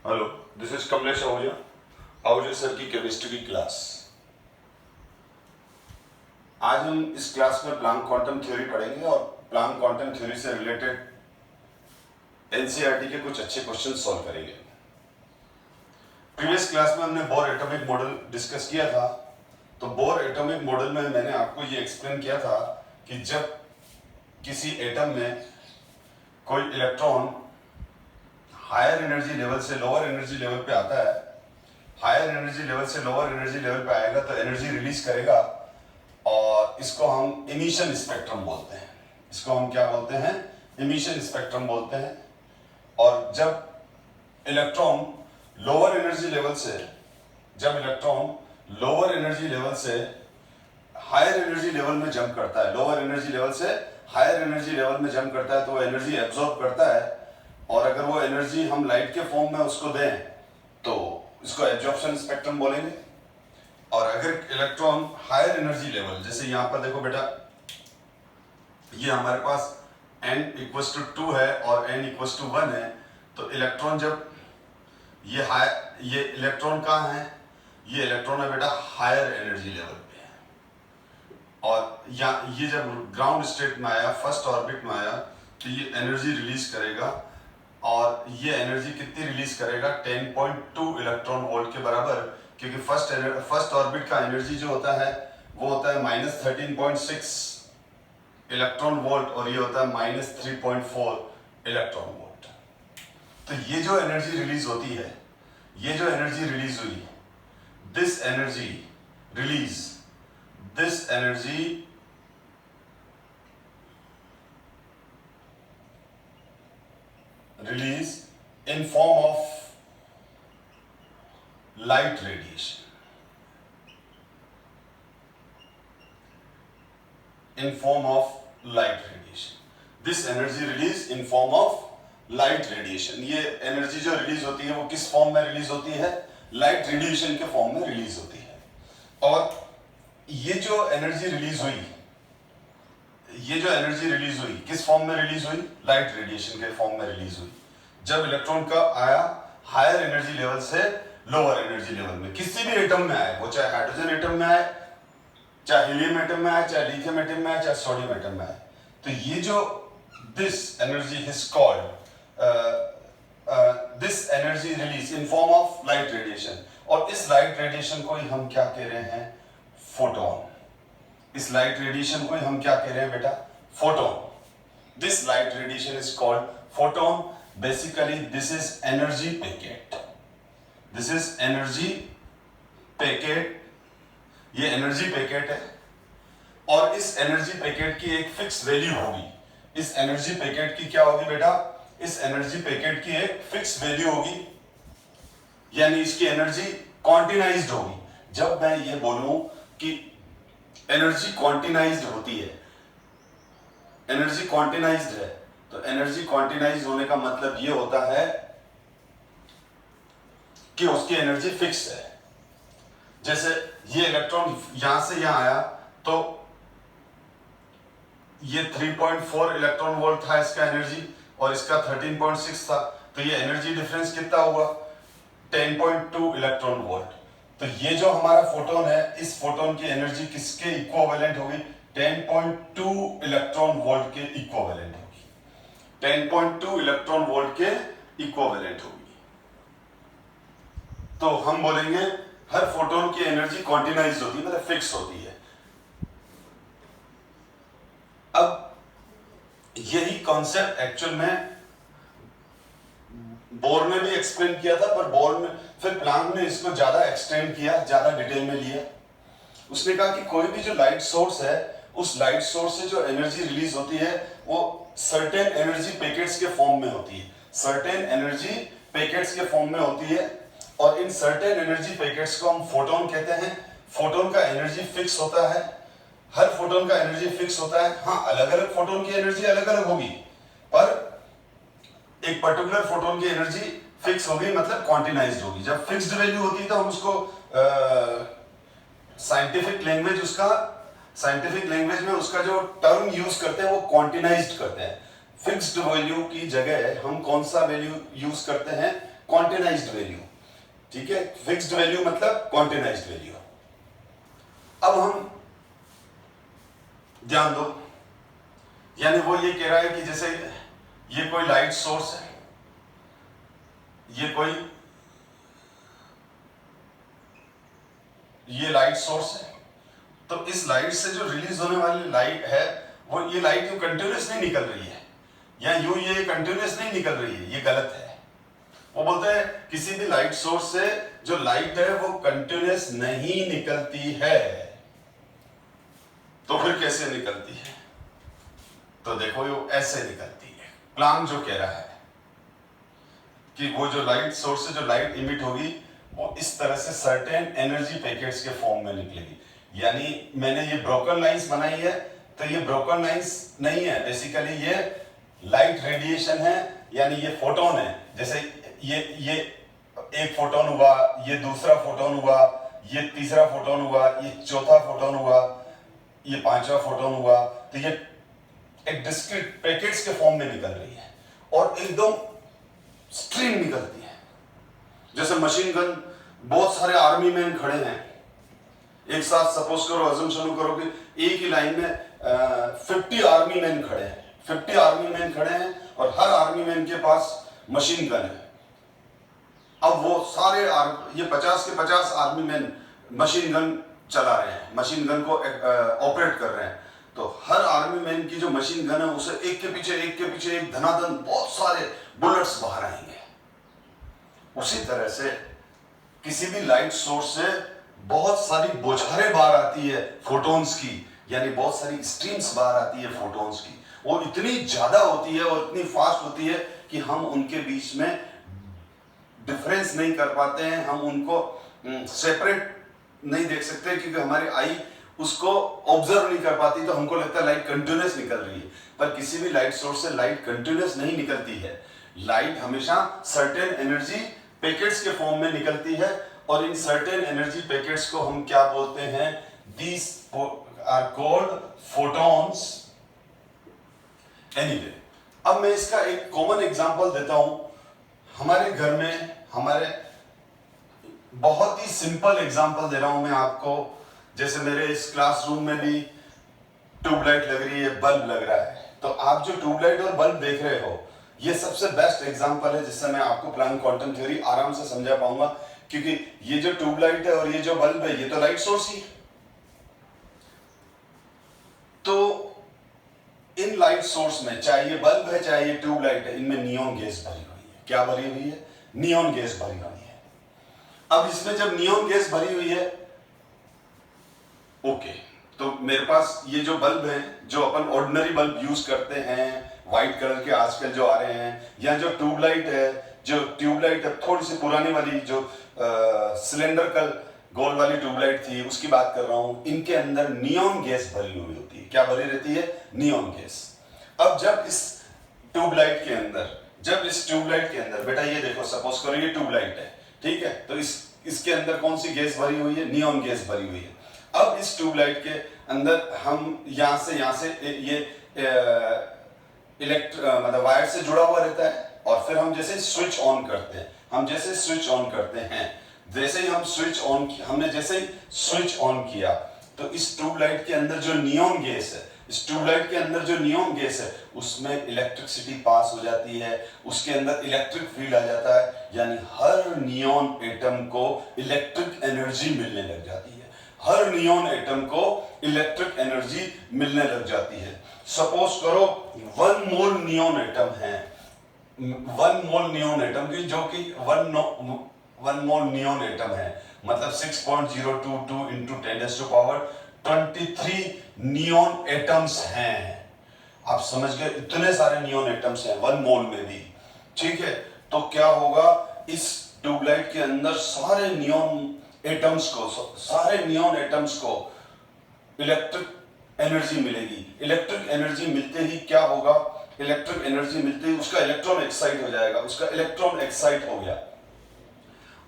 Hello, this is Kamlesh Ahuja sir की chemistry की class. आज हम इस क्लास में प्लैंक क्वांटम थ्योरी पढ़ेंगे और प्लैंक क्वांटम थ्योरी से रिलेटेड एनसीईआरटी के कुछ अच्छे क्वेश्चन सॉल्व करेंगे। प्रीवियस क्लास में हमने बोर एटॉमिक मॉडल डिस्कस किया था। तो बोर एटॉमिक मॉडल में मैंने आपको ये एक्सप्लेन किया था कि जब किसी एटम में कोई इलेक्ट्रॉन हायर एनर्जी लेवल से लोअर एनर्जी लेवल पे आता है, हायर एनर्जी लेवल से लोअर एनर्जी लेवल पे आएगा तो एनर्जी रिलीज करेगा और इसको हम इमिशन स्पेक्ट्रम बोलते हैं। इसको हम क्या बोलते हैं? इमिशन स्पेक्ट्रम बोलते हैं। और जब इलेक्ट्रॉन लोअर एनर्जी लेवल से हायर एनर्जी लेवल में जंप करता है, लोअर एनर्जी लेवल से हायर एनर्जी लेवल में जंप करता है तो वो एनर्जी एब्जॉर्ब करता है। और अगर वो एनर्जी हम लाइट के फॉर्म में उसको दें तो इसको एब्जॉर्प्शन स्पेक्ट्रम बोलेंगे। और अगर इलेक्ट्रॉन हायर एनर्जी लेवल, जैसे यहां पर देखो बेटा, ये हमारे पास n=2 है और n=1 है, तो इलेक्ट्रॉन जब ये इलेक्ट्रॉन कहाँ है? ये इलेक्ट्रॉन है बेटा हायर एनर्जी लेवल पे है। और ये जब ग्राउंड स्टेट में आया, फर्स्ट ऑर्बिट में आया, तो ये एनर्जी रिलीज करेगा। और ये एनर्जी कितनी रिलीज करेगा? 10.2 इलेक्ट्रॉन वोल्ट के बराबर, क्योंकि फर्स्ट ऑर्बिट का एनर्जी जो होता है वो होता है -13.6 इलेक्ट्रॉन वोल्ट और ये होता है -3.4 इलेक्ट्रॉन वोल्ट। तो ये जो एनर्जी रिलीज होती है, ये जो एनर्जी रिलीज हुई, this energy release in form of light radiation. This energy release in form of light radiation. ये एनर्जी जो रिलीज होती है वो किस फॉर्म में रिलीज होती है? लाइट रेडिएशन के फॉर्म में रिलीज होती है। और ये जो एनर्जी रिलीज हुई किस फॉर्म में रिलीज हुई? लाइट रेडिएशन के फॉर्म में रिलीज हुई। जब इलेक्ट्रॉन का आया हायर एनर्जी लेवल से लोअर एनर्जी लेवल में, किसी भी एटम में आए, वो चाहे हाइड्रोजन एटम में आए, चाहे हीलियम एटम में आए, चाहे लिथियम एटम में आए, चाहे सोडियम एटम में आए, तो ये जो this energy is called this energy release in form of light radiation. और इस लाइट रेडिएशन को ही हम क्या कह रहे हैं? फोटोन। इस लाइट रेडिएशन को ही हम क्या कह रहे हैं बेटा? Photon. This light radiation is called photon. Basically, this is energy packet. ये एनर्जी पैकेट है और इस एनर्जी पैकेट की एक फिक्स वैल्यू होगी। इस एनर्जी पैकेट की क्या होगी बेटा? इस एनर्जी पैकेट की एक फिक्स वैल्यू होगी, यानी इसकी एनर्जी क्वांटिनाइज्ड होगी। जब मैं ये बोलूं कि एनर्जी क्वांटिनाइज्ड होती है, एनर्जी क्वांटिनाइज्ड है, तो एनर्जी क्वांटिनाइज होने का मतलब ये होता है कि उसकी एनर्जी फिक्स है। जैसे ये इलेक्ट्रॉन यहां से यहां आया तो ये 3.4 इलेक्ट्रॉन वोल्ट था इसका एनर्जी और इसका 13.6 था, तो ये एनर्जी डिफरेंस कितना हुआ? 10.2 इलेक्ट्रॉन वोल्ट। तो ये जो हमारा फोटोन है, इस फोटोन की एनर्जी किसके इक्विवेलेंट होगी? 10.2 इलेक्ट्रॉन वोल्ट के इक्विवेलेंट होगी। 10.2 इलेक्ट्रॉन वोल्ट के इक्विवेलेंट होगी। तो हम बोलेंगे हर फोटोन की एनर्जी क्वांटिनाइज्ड होती है, मतलब फिक्स होती है। अब यही कॉन्सेप्ट एक्चुअल में बोर ने भी एक्सप्लेन किया था, पर फिर प्लैंक ने इसको ज्यादा एक्सटेंड किया, ज्यादा डिटेल में लिया। उसने कहा कि कोई भी जो लाइट सोर्स है, उस लाइट सोर्स से जो एनर्जी रिलीज होती है वो सर्टेन एनर्जी पैकेट्स के फॉर्म में होती है, सर्टेन एनर्जी पैकेट्स के फॉर्म में होती है। और इन सर्टेन एनर्जी पैकेट्स को हम फोटोन कहते हैं। फोटोन का एनर्जी फिक्स होता है, हर फोटोन का एनर्जी फिक्स होता है। हाँ, अलग अलग फोटोन की एनर्जी अलग अलग होगी, पर एक पर्टिकुलर फोटोन की एनर्जी फिक्स होगी, मतलब क्वांटिनाइज्ड होगी। जब फिक्स्ड वैल्यू होती है तो हम उसको साइंटिफिक लैंग्वेज में उसका जो टर्म यूज करते हैं वो क्वांटिनाइज्ड करते हैं। फिक्स्ड वैल्यू की जगह हम कौन सा वैल्यू यूज करते हैं? क्वांटिनाइज्ड वैल्यू, ठीक है, फिक्स्ड वैल्यू मतलब क्वांटिनाइज्ड वैल्यू। अब हम ध्यान दो, यानी वो ये कह रहा है कि जैसे ये कोई लाइट सोर्स है, ये लाइट सोर्स है, तो इस लाइट से जो रिलीज होने वाली लाइट है वो ये लाइट यूं कंटिन्यूस नहीं निकल रही है, या यूं ये कंटिन्यूस नहीं निकल रही है, ये गलत है। वो बोलते हैं किसी भी लाइट सोर्स से जो लाइट है वो कंटिन्यूस नहीं निकलती है। तो फिर कैसे निकलती है? तो देखो ये ऐसे निकलती है। प्लांक जो कह रहा है कि वो जो लाइट सोर्स से जो लाइट इमिट होगी वो इस तरह से सर्टेन एनर्जी पैकेट्स के फॉर्म में निकलेगी। यानी मैंने ये ब्रोकन लाइंस बनाई है, तो ये ब्रोकन लाइंस नहीं है, बेसिकली ये लाइट रेडिएशन है, यानी ये फोटोन है। जैसे ये एक फोटोन हुआ, ये दूसरा फोटोन हुआ, ये तीसरा फोटोन हुआ, ये चौथा फोटोन हुआ, ये पांचवा फोटोन हुआ, तो ये एक डिस्क्रीट पैकेट्स के फॉर्म में निकल रही है और एकदम स्ट्रीम निकलती है। जैसे मशीन गन, बहुत सारे आर्मी मैन खड़े हैं एक साथ, सपोज करो, अजम्पशन करो कि एक ही लाइन में 50 आर्मी मैन खड़े हैं, 50 आर्मी मैन खड़े हैं और हर आर्मी मैन के पास मशीन गन है। अब वो सारे ये 50 के 50 आर्मी मैन मशीन गन चला रहे हैं, मशीन गन को ऑपरेट कर रहे हैं। तो हर आर्मी मैन की जो मशीन गन है उसे एक के पीछे एक धनाधन बहुत सारे बुलेट्स बाहर आएंगे। उसी तरह से किसी भी लाइट सोर्स से बहुत सारी बौछारें बाहर आती है फोटॉन्स की, यानी बहुत सारी स्ट्रीम्स बाहर आती है फोटॉन्स की। वो इतनी ज्यादा होती है और इतनी फास्ट होती है कि हम उनके बीच में डिफरेंस नहीं कर पाते हैं, हम उनको सेपरेट नहीं देख सकते क्योंकि हमारी आई उसको ऑब्जर्व नहीं कर पाती, तो हमको लगता है लाइट कंटिन्यूस निकल रही है। पर किसी भी लाइट सोर्स से लाइट कंटिन्यूस नहीं निकलती है, लाइट हमेशा सर्टेन एनर्जी पैकेट्स के फॉर्म में निकलती है और इन सर्टेन एनर्जी पैकेट्स को हम क्या बोलते हैं? These are called photons. Anyway, अब मैं इसका एक कॉमन एग्जांपल देता हूं। हमारे घर में, हमारे बहुत ही सिंपल एग्जांपल दे रहा हूं मैं आपको। जैसे मेरे इस क्लासरूम में भी ट्यूबलाइट लग रही है, बल्ब लग रहा है, तो आप जो ट्यूबलाइट और बल्ब देख रहे हो ये सबसे बेस्ट एग्जांपल है जिससे मैं आपको प्लांक क्वांटम थ्योरी आराम से समझा पाऊंगा, क्योंकि ये जो ट्यूबलाइट है और ये जो बल्ब है ये तो लाइट सोर्स ही है। तो इन लाइट सोर्स में, चाहे ये बल्ब है चाहे ये ट्यूबलाइट है, इनमें नियॉन गैस भरी हुई है। क्या भरी हुई है? नियॉन गैस भरी हुई है। अब इसमें जब नियॉन गैस भरी हुई है, ओके, तो मेरे पास ये जो बल्ब है, जो अपन ऑर्डिनरी बल्ब यूज करते हैं, व्हाइट कलर के आजकल जो आ रहे हैं, या जो ट्यूबलाइट है, जो ट्यूबलाइट है थोड़ी सी पुरानी वाली, जो सिलेंडरकल गोल वाली ट्यूबलाइट थी, उसकी बात कर रहा हूं। इनके अंदर नियॉन गैस भरी हुई होती है। क्या भरी रहती है? Neon gas. अब जब इस ट्यूबलाइट के अंदर बेटा ये देखो, सपोज करो ये ट्यूबलाइट है, ठीक है, तो इसके अंदर कौन सी गैस भरी हुई है? नियॉन गैस भरी हुई है। अब इस ट्यूबलाइट के अंदर हम यहां से ये मतलब वायर से जुड़ा हुआ रहता है, और फिर हम जैसे स्विच ऑन करते हैं, जैसे ही हम हमने जैसे ही स्विच ऑन किया, तो इस ट्यूबलाइट के अंदर जो नियॉन गैस है, उसमें इलेक्ट्रिसिटी पास हो जाती है, उसके अंदर इलेक्ट्रिक फील्ड आ जाता है, यानी हर नियॉन एटम को इलेक्ट्रिक एनर्जी मिलने लग जाती है। हर नियॉन एटम को इलेक्ट्रिक एनर्जी मिलने लग जाती है। सपोज करो 1 मोल नियॉन एटम है, 1 मोल नियॉन एटम की, जो कि 1 मोल नियॉन एटम है, मतलब 6.022 इंटू 10⁻23 नियॉन एटम्स हैं। आप समझ गए, इतने सारे नियॉन एटम्स हैं 1 मोल में भी, ठीक है। तो क्या होगा, इस ट्यूबलाइट के अंदर सारे नियॉन एटम्स को इलेक्ट्रिक एनर्जी मिलेगी। इलेक्ट्रिक एनर्जी मिलते ही क्या होगा? इलेक्ट्रिक एनर्जी मिलते ही उसका इलेक्ट्रॉन एक्साइट हो जाएगा। उसका इलेक्ट्रॉन एक्साइट हो गया,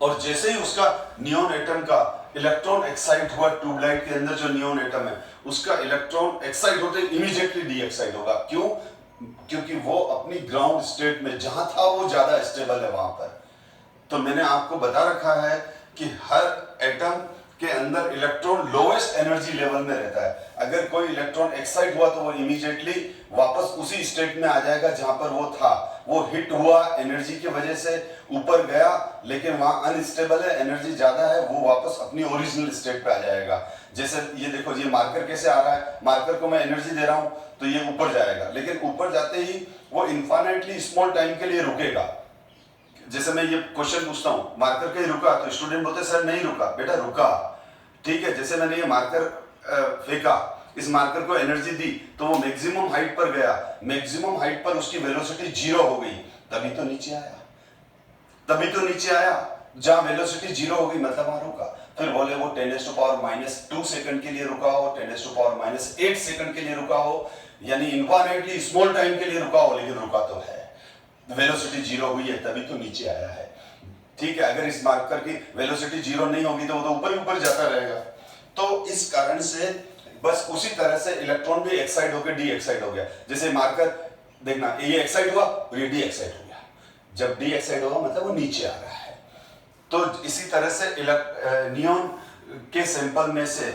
और जैसे ही उसका नियॉन एटम का इलेक्ट्रॉन एक्साइट हुआ, ट्यूबलाइट के अंदर जो नियॉन एटम है उसका इलेक्ट्रॉन एक्साइट होते ही इमीडिएटली डी एक्साइट होगा। क्यों? क्योंकि वो अपनी ग्राउंड स्टेट में जहां था वो ज्यादा स्टेबल है, वहां पर तो मैंने आपको बता रखा है कि हर एटम के अंदर इलेक्ट्रॉन लोएस्ट एनर्जी लेवल में रहता है। अगर कोई इलेक्ट्रॉन एक्साइट हुआ तो वो इमीडिएटली वापस उसी स्टेट में आ जाएगा जहां पर वो था। वो हिट हुआ एनर्जी की वजह से ऊपर गया, लेकिन वहां अनस्टेबल है, एनर्जी ज्यादा है, वो वापस अपनी ओरिजिनल स्टेट पे आ जाएगा। जैसे ये देखो, ये मार्कर कैसे आ रहा है, मार्कर को मैं एनर्जी दे रहा हूं तो ये ऊपर जाएगा, लेकिन ऊपर जाते ही वो इनफाइनाइटली स्मॉल टाइम के लिए रुकेगा। जैसे मैं ये क्वेश्चन पूछता हूं, मार्कर कहीं रुका, तो स्टूडेंट बोलते सर नहीं रुका। बेटा रुका, ठीक है। जैसे मैंने ये मार्कर फेंका, इस मार्कर को एनर्जी दी तो वो मैक्सिमम हाइट पर गया, मैक्सिमम हाइट पर उसकी वेलोसिटी 0 हो गई, तभी तो नीचे आया, तभी तो नीचे आया। जहां वेलोसिटी 0 हो गई मतलब वहां रुका। फिर बोले वो 10⁻⁻2 सेकंड के लिए रुका हो, 10⁻⁸ सेकंड के लिए रुका हो, यानी इनफाइनाइटली स्मॉल टाइम के लिए रुका हो, लेकिन रुका तो है, वेलोसिटी 0 हुई है तभी तो नीचे आया है। ठीक है, अगर इस मार्कर की वेलोसिटी 0 नहीं होगी तो वो तो ऊपर ही ऊपर जाता रहेगा। तो इस कारण से बस उसी तरह से इलेक्ट्रॉन भी एक्साइट होकर डी एक्साइट हो गया। जैसे मार्कर देखना, ये एक्साइट हुआ और ये डी एक्साइट हो गया। जब डी एक्साइट होगा मतलब वो नीचे आ रहा है। तो इसी तरह से नियॉन के सैंपल में से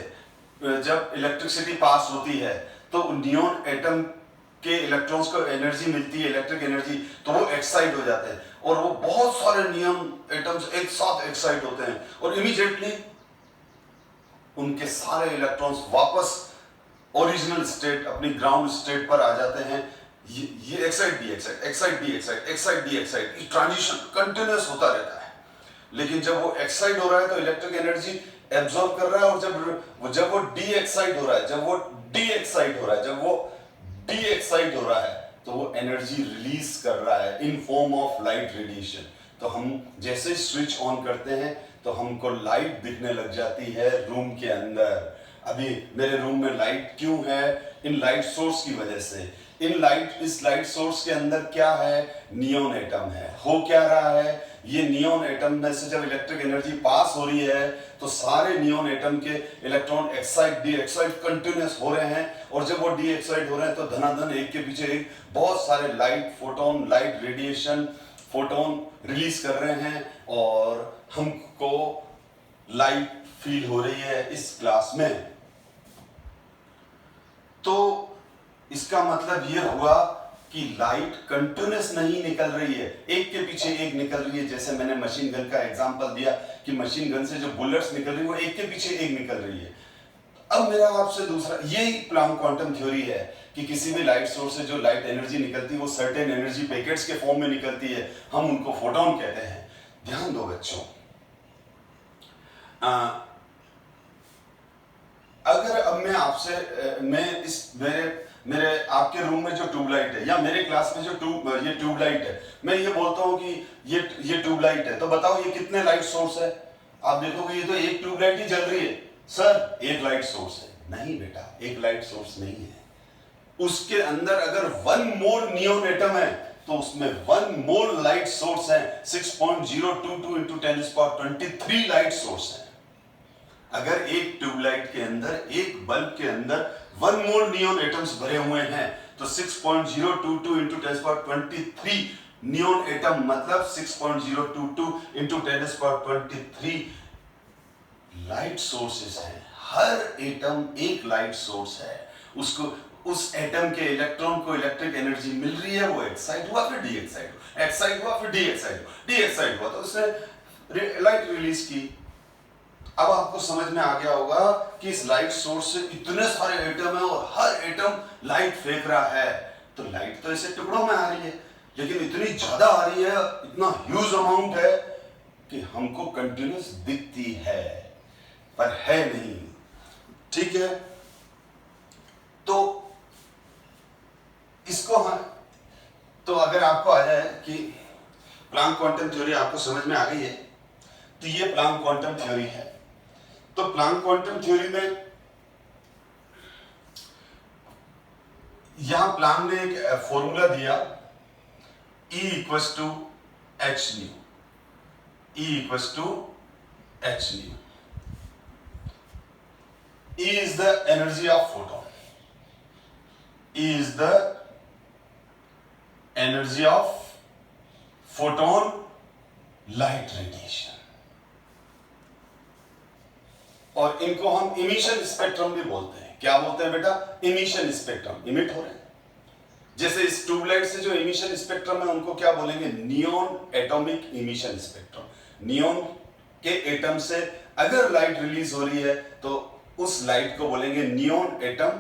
जब इलेक्ट्रिसिटी पास होती है तो नियॉन एटम के इलेक्ट्रॉन्स को एनर्जी मिलती है, इलेक्ट्रिक एनर्जी, तो वो एक्साइट हो जाते हैं और वो बहुत सारे नियॉन एटम्स एक साथ एक्साइट होते हैं और इमीडिएटली उनके सारे इलेक्ट्रॉन्स वापस ओरिजिनल स्टेट, अपनी ग्राउंड स्टेट पर आ जाते हैं। ये excite D excite, excite D excite, excite D excite, ये ट्रांजिशन कंटिन्यूअस होता रहता है। लेकिन जब वो एक्साइट हो रहा है तो इलेक्ट्रिक एनर्जी एब्जॉर्ब कर रहा है, और जब वो डी एक्साइट हो रहा है, जब वो डी एक्साइट हो रहा है, जब वो डी एक्साइट हो रहा है तो वो एनर्जी रिलीज कर रहा है in form of light radiation. तो हम जैसे स्विच ऑन करते हैं तो हमको लाइट दिखने लग जाती है रूम के अंदर। अभी मेरे रूम में लाइट क्यों है? इन लाइट सोर्स की वजह से। इस लाइट सोर्स के अंदर क्या है? नियॉन एटम है। हो क्या रहा है? ये नियॉन एटम में से जब इलेक्ट्रिक एनर्जी पास हो रही है तो सारे नियॉन एटम के electron excite D excite continuous हो रहे हैं, और जब वो डी एक्साइट हो रहे हैं तो धनाधन एक के पीछे एक बहुत सारे light photon, light radiation, photon release कर रहे हैं, और हमको लाइट फील हो रही है इस क्लास में। तो इसका मतलब ये हुआ कि लाइट कंटिन्यूअस नहीं निकल रही है, एक के पीछे एक निकल रही है। जैसे मैंने मशीन गन का एग्जांपल दिया कि मशीन गन से जो बुलेट्स निकल रही है वो एक के पीछे एक निकल रही है। अब मेरा आपसे दूसरा, यही प्लांक क्वांटम थ्योरी है कि किसी भी लाइट सोर्स से जो लाइट एनर्जी निकलती है वो सर्टेन एनर्जी पैकेट्स के फॉर्म में निकलती है, हम उनको फोटोन कहते हैं। ध्यान दो बच्चों, अगर अब मैं आपसे मेरे आपके रूम में जो ट्यूबलाइट है, या मेरे क्लास में जो ये ट्यूबलाइट है, मैं ये बोलता हूं कि ये ट्यूबलाइट है, तो बताओ ये कितने लाइट सोर्स है? आप देखोगे ये तो एक ट्यूबलाइट ही जल रही है। सर एक लाइट सोर्स है। नहीं बेटा, एक लाइट सोर्स नहीं है। उसके अंदर अगर 1 मोल नियॉन एटम है तो उसमें 1 मोल लाइट सोर्स है। 6.022 × 10⁻23 लाइट सोर्स है। अगर एक ट्यूबलाइट के अंदर, एक बल्ब के अंदर 1 मोल नियॉन एटम्स भरे हुए हैं तो 6.022 × 10⁻23 नियॉन एटम मतलब 6.022 × 10⁻23 लाइट सोर्सेस हैं। हर एटम एक लाइट सोर्स है। उसको, उस एटम के इलेक्ट्रॉन को इलेक्ट्रिक एनर्जी मिल रही है, वो एक्साइट हुआ फिर डी एक्साइट हुआ, एक्साइट हुआ फिर डी एक्साइट हुआ, डी एक्साइट हुआ तो उसने लाइट रिलीज की। अब आपको समझ में आ गया होगा कि इस लाइट सोर्स से इतने सारे एटम है और हर एटम लाइट फेंक रहा है। तो लाइट तो ऐसे टुकड़ों में आ रही है, लेकिन इतनी ज्यादा आ रही है, इतना ह्यूज अमाउंट है कि हमको कंटिन्यूअस दिखती है पर है नहीं। ठीक है, तो इसको तो अगर आपको आ जाए कि प्लांक क्वांटम थ्योरी आपको समझ में आ गई है, तो ये प्लांक क्वांटम थ्योरी है। तो प्लांक क्वांटम थ्योरी में यहां प्लांक ने एक फॉर्मूला दिया, E = hν। E = hν। E is the energy of photon. E is the energy of photon light radiation, और इनको हम इमिशन स्पेक्ट्रम भी बोलते हैं। क्या बोलते हैं बेटा? Emission spectrum. इमिट हो रहे हैं, जैसे इस ट्यूबलाइट से जो इमिशन स्पेक्ट्रम है उनको क्या बोलेंगे? Neon atomic emission spectrum. Neon के एटम से अगर लाइट रिलीज हो रही है तो उस लाइट को बोलेंगे नियॉन एटम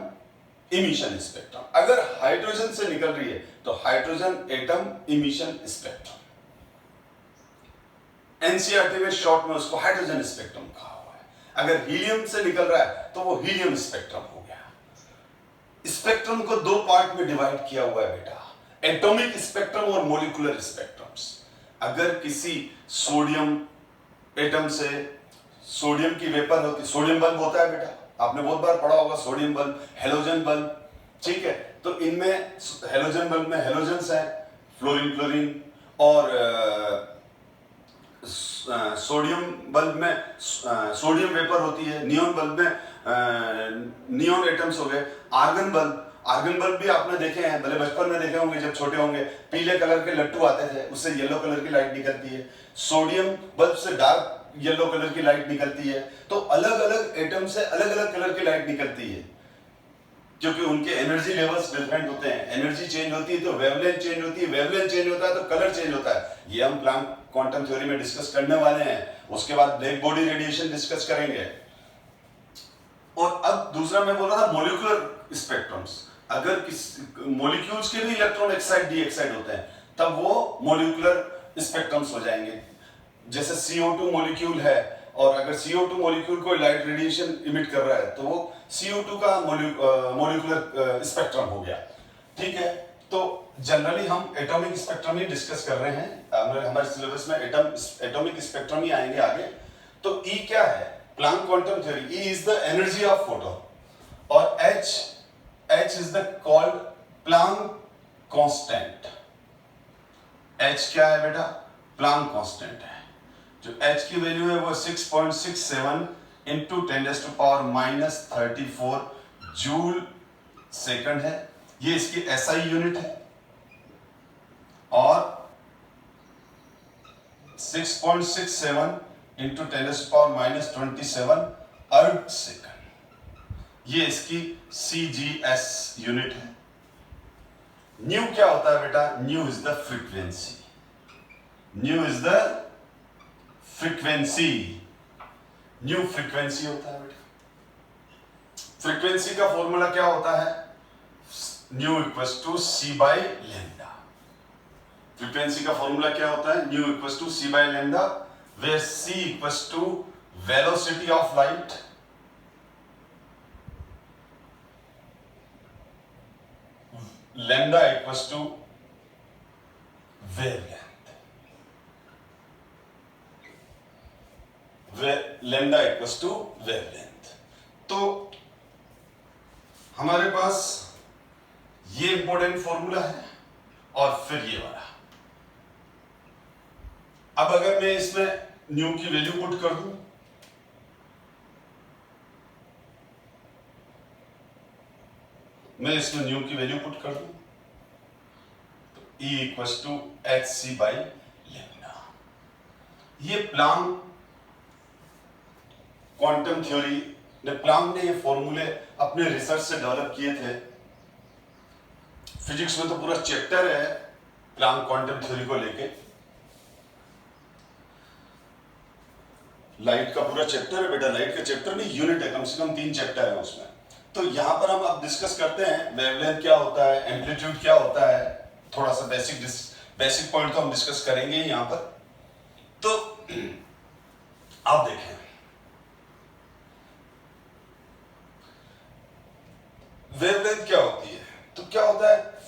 इमिशन स्पेक्ट्रम। अगर हाइड्रोजन से निकल रही है तो hydrogen atom emission spectrum. NCERT में शॉर्ट में उसको हाइड्रोजन स्पेक्ट्रम कहा हुआ है। अगर हीलियम से निकल रहा है तो वो हीलियम स्पेक्ट्रम हो गया। स्पेक्ट्रम को दो पार्ट में डिवाइड किया हुआ है बेटा, एटॉमिक स्पेक्ट्रम और मॉलिक्यूलर स्पेक्ट्रम्स। अगर किसी सोडियम एटम से सोडियम की वेपर होती, सोडियम बल्ब होता है बेटा, आपने बहुत बार पढ़ा होगा सोडियम बल्ब, हेलोजन बल्ब, ठीक है। तो इनमें हेलोजन बल्ब में हेलोजन्स हैं, फ्लोरीन क्लोरीन, और सोडियम बल्ब में सोडियम वेपर होती है। नियॉन बल्ब में नियॉन एटम्स हो गए। आर्गन बल्ब भी आपने देखे हैं, भले बचपन में देखे होंगे, जब छोटे होंगे पीले कलर के लट्टू आते थे, उससे येलो कलर की लाइट निकलती है। सोडियम बल्ब से डार्क येलो कलर की लाइट निकलती है। तो अलग अलग एटम से अलग अलग कलर की लाइट निकलती है, क्योंकि उनके एनर्जी लेवल्स डिफरेंट होते हैं। एनर्जी चेंज होती है तो वेवलेंथ चेंज होती है, वेवलेंथ चेंज होता है तो कलर चेंज होता है। ये हम प्लैंक क्वांटम थ्योरी में डिस्कस करने वाले हैं। उसके बाद ब्लैक बॉडी रेडिएशन डिस्कस करेंगे। और अब दूसरा मैं बोल रहा था मॉलिक्यूलर स्पेक्ट्रम्स। अगर किसी मॉलिक्यूल्स के भी इलेक्ट्रॉन एक्साइड डी एक्साइड होते हैं तब वो मॉलिक्यूलर स्पेक्ट्रम्स हो जाएंगे। जैसे CO2 मॉलिक्यूल है, और अगर CO2 मॉलिक्यूल कोई लाइट रेडिएशन इमिट कर रहा है तो वो CO2 का मॉलिक्यूलर स्पेक्ट्रम हो गया, ठीक है। तो जनरली हम एटॉमिक स्पेक्ट्रम ही डिस्कस कर रहे हैं। हमारे सिलेबस में एटॉमिक स्पेक्ट्रम ही आएंगे आगे। तो E क्या है? Planck quantum theory. E is the energy of photon, और H is the called Planck constant. H क्या है बेटा? प्लैंक कांस्टेंट है। जो H की वैल्यू है वो 6.67 इंटू 10⁻⁻34 जूल सेकंड है। ये इसकी SI यूनिट है। और 6.67 इंटू 10⁻⁻27 अर्ग सेकंड, ये इसकी CGS यूनिट है। न्यू क्या होता है बेटा? Nu is the frequency. Nu is the frequency. Nu frequency होता है बेटा। फ्रीक्वेंसी का फॉर्मूला क्या होता है? Nu equals to C by lambda. Frequency का फॉर्मूला क्या होता है? Nu equals to C by lambda, where C equals to velocity of light, lambda equals to wavelength. Lambda equals to wavelength. तो हमारे पास ये इंपॉर्टेंट फॉर्मूला है, और फिर ये वाला। अब अगर मैं इसमें न्यू की वैल्यू पुट कर दूं, मैं इसमें न्यू की वैल्यू पुट कर दूं तो E equals to HC by lambda. ये प्लैंक क्वांटम थ्योरी प्लैंक ने ये फॉर्मूले अपने रिसर्च से डेवलप किए थे। फिजिक्स में तो पूरा चैप्टर है प्लैंक क्वांटम थ्योरी को लेके। लाइट का पूरा चैप्टर है बेटा, लाइट का चैप्टर नहीं, यूनिट है, कम से कम 3 चैप्टर है उसमें। तो यहां पर हम अब डिस्कस करते हैं वेवलेंथ क्या होता है, एम्पलीट्यूड क्या होता है, थोड़ा सा बेसिक पॉइंट तो हम डिस्कस करेंगे यहां पर। तो आप देखें, वेवलेंथ क्या होती है? तो क्या होता है,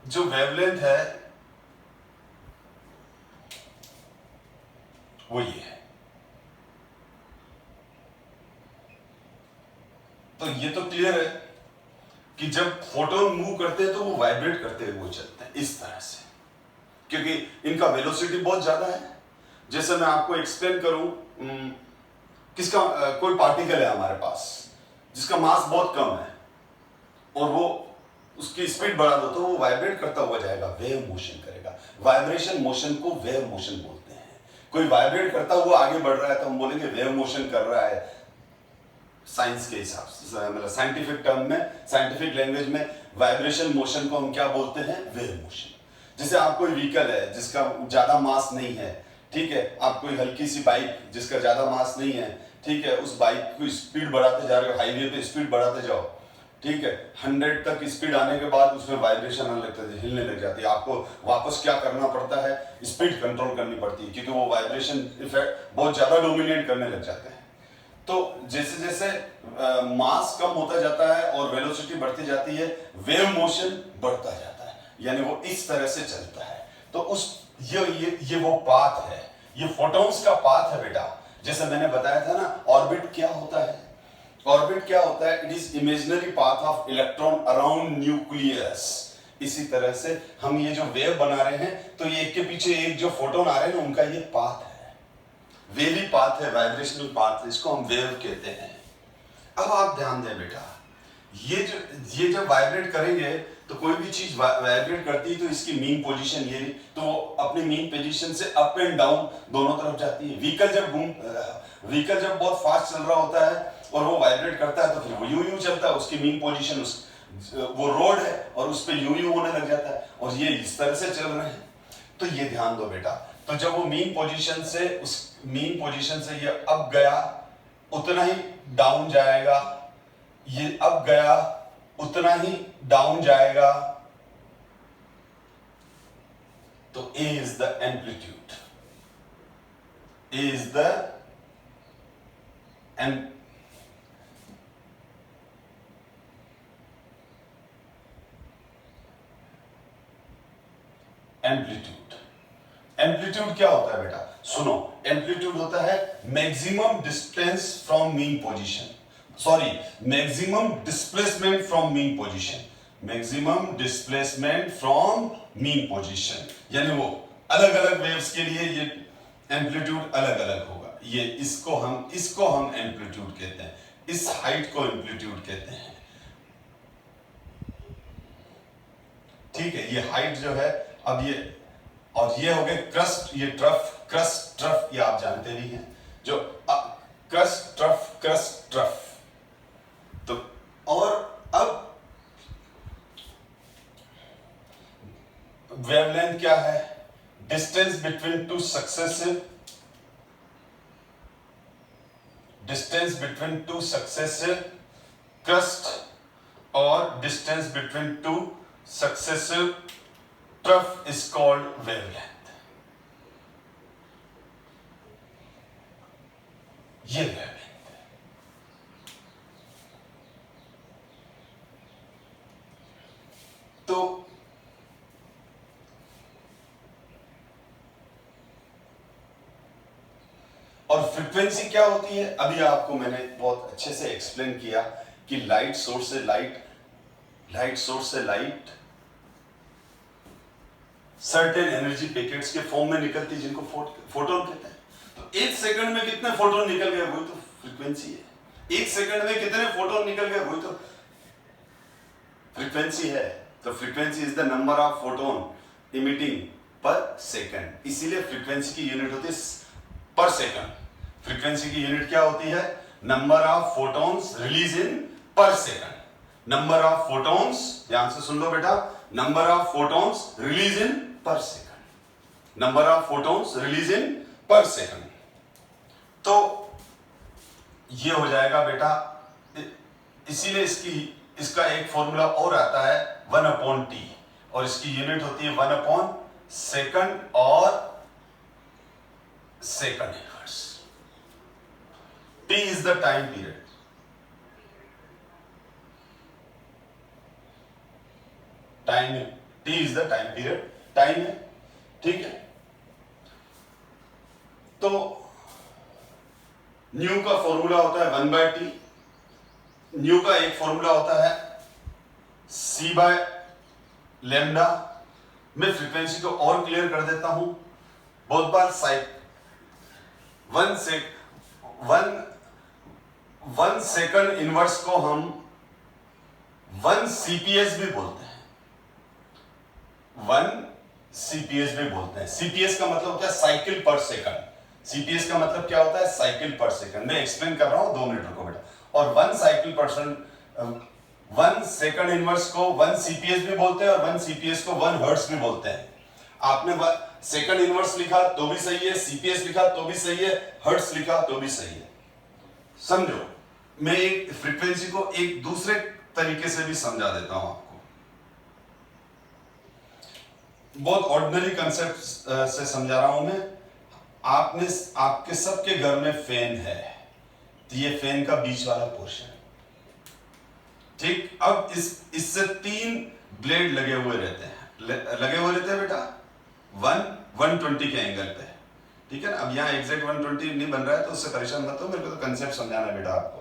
जो वेवलेंथ है वो ये है। तो ये तो क्लियर है कि जब फोटोन मूव करते हैं तो वो वाइब्रेट करते हुए चलते हैं इस तरह से, क्योंकि इनका वेलोसिटी बहुत ज्यादा है। जैसे मैं आपको एक्सप्लेन करूं, किसका कोई पार्टिकल है हमारे पास जिसका मास बहुत कम है, और वो उसकी स्पीड बढ़ा दो तो वो वाइब्रेट करता हुआ जाएगा, वेव मोशन करेगा। वाइब्रेशन मोशन को वेव मोशन बोलते हैं। कोई वाइब्रेट करता हुआ आगे बढ़ रहा है तो हम बोलेंगे वेव मोशन कर रहा है, साइंस के हिसाब से, मतलब साइंटिफिक टर्म में, साइंटिफिक लैंग्वेज में वाइब्रेशन मोशन को हम क्या बोलते हैं? Wave motion. जैसे आप कोई व्हीकल है जिसका ज्यादा मास नहीं है, ठीक है, आप कोई हल्की सी बाइक जिसका ज्यादा मास नहीं है, ठीक है, उस बाइक को स्पीड बढ़ाते जा रहे हो, हाईवे पे स्पीड बढ़ाते जाओ, ठीक है, 100 तक स्पीड आने के बाद उसमें वाइब्रेशन आने लगता है, हिलने लग जाती है, आपको वापस क्या करना पड़ता है? स्पीड कंट्रोल करनी पड़ती है, क्योंकि वो वाइब्रेशन इफेक्ट बहुत ज्यादा डोमिनेट करने लग जाते हैं। तो जैसे जैसे मास कम होता जाता है और वेलोसिटी बढ़ती जाती है, वेव मोशन बढ़ता जाता है, यानी वो इस तरह से चलता है। तो उस ये वो पाथ है, ये फोटॉन्स का पाथ है बेटा। जैसे मैंने बताया था ना, ऑर्बिट क्या होता है? ऑर्बिट क्या होता है? It is imaginary path of electron around nucleus. इसी तरह से हम ये जो वेव बना रहे हैं, तो ये एक के पीछे एक जो फोटोन आ रहे हैं ना, उनका ये पाथ है, वेवी पाथ है, वाइब्रेशनल पाथ, इसको हम वेव कहते हैं। अब आप ध्यान दें बेटा, ये जब वाइब्रेट करेंगे तो कोई भी चीज वाइब्रेट करती है तो इसकी मीन पोजीशन ये, तो वो अपनी मीन पोजीशन से अप एंड डाउन दोनों तरफ जाती है। व्हीकल जब बहुत फास्ट चल रहा होता है और वो वाइब्रेट करता है तो फिर वो यूं चलता है, उसकी मीन पोजीशन वो रोड है और उस पर यूं होने लग जाता है, और ये इस तरह से चल रहे हैं। तो ये ध्यान दो बेटा, तो जब वो मीन पोजीशन से ये अप गया उतना ही डाउन जाएगा, ये अप गया उतना ही डाउन जाएगा, तो A is the amplitude, A is the amplitude. Amplitude क्या होता है बेटा? सुनो, एम्पलीट्यूड होता है maximum distance from mean position, sorry, maximum displacement from mean position, maximum displacement from mean position, यानी वो अलग अलग वेव्स के लिए ये एम्पलीट्यूड अलग अलग होगा। ये इसको हम एम्पलीट्यूड कहते हैं, इस हाइट को एम्पलीट्यूड कहते हैं, ठीक है। ये हाइट जो है, अब ये और ये हो गए क्रस्ट, ये ट्रफ ये आप जानते नहीं हैं, जो क्रस्ट ट्रफ। तो और अब वेवलेंथ क्या है? Distance between two successive crest और distance between two successive trough is called wavelength। ये wavelength है। तो और फ्रीक्वेंसी क्या होती है? अभी आपको मैंने बहुत अच्छे से एक्सप्लेन किया कि लाइट सोर्स से लाइट सर्टेन एनर्जी पैकेट्स के फॉर्म में निकलती है, जिनको फोटोन कहते हैं। तो एक सेकंड में कितने फोटोन निकल गए, वही तो फ्रीक्वेंसी है। एक सेकंड में कितने फोटोन निकल गए, वही तो फ्रीक्वेंसी है। तो frequency is the number of photon emitting पर सेकंड, इसीलिए फ्रीक्वेंसी की यूनिट होती है पर सेकंड। फ्रीक्वेंसी की यूनिट क्या होती है? Number of photons release in per second. Number of photons, ध्यान से सुन लो बेटा, number of photons release in per second, number of photons release in per second. तो ये हो जाएगा बेटा, इसीलिए इसका एक फॉर्मूला और आता है 1/t, और इसकी यूनिट होती है 1/सेकंड और second inverse. t is the time period, t is the time period, time है, ठीक है। तो न्यू का फॉर्मूला होता है 1/t, न्यू का एक फॉर्मूला होता है c/λ। मैं फ्रीक्वेंसी को और क्लियर कर देता हूं, बहुत बार वन सेकंड इनवर्स को हम 1 CPS भी बोलते हैं। 1 सीपीएस भी बोलते हैं। सीपीएस का मतलब होता है साइकिल पर सेकंड। सीपीएस का मतलब क्या होता है? साइकिल पर सेकंड। मैं एक्सप्लेन कर रहा हूं, 2 मिनट रुको बेटा। और 1 साइकिल पर 1 सेकंड इनवर्स को 1 सीपीएस भी बोलते हैं और 1 सीपीएस को 1 हर्ट्ज भी बोलते हैं। आपने सेकंड इनवर्स लिखा तो भी सही है, सीपीएस लिखा तो भी सही है, हर्ट्ज लिखा तो भी सही है। समझो, मैं एक फ्रीक्वेंसी को एक दूसरे तरीके से भी समझा देता हूं आपको। बहुत ऑर्डिनरी कंसेप्ट से समझा रहा हूं मैं। आपके सबके घर में फैन है, तो ये फैन का बीच वाला पोर्शन है, ठीक। अब इससे 3 ब्लेड लगे हुए रहते हैं बेटा, 120 के एंगल पे, ठीक है ना। अब यहाँ एग्जैक्ट 120 नहीं बन रहा है तो उससे परेशान मत हो, मेरे को तो कंसेप्ट समझाना है बेटा आपको।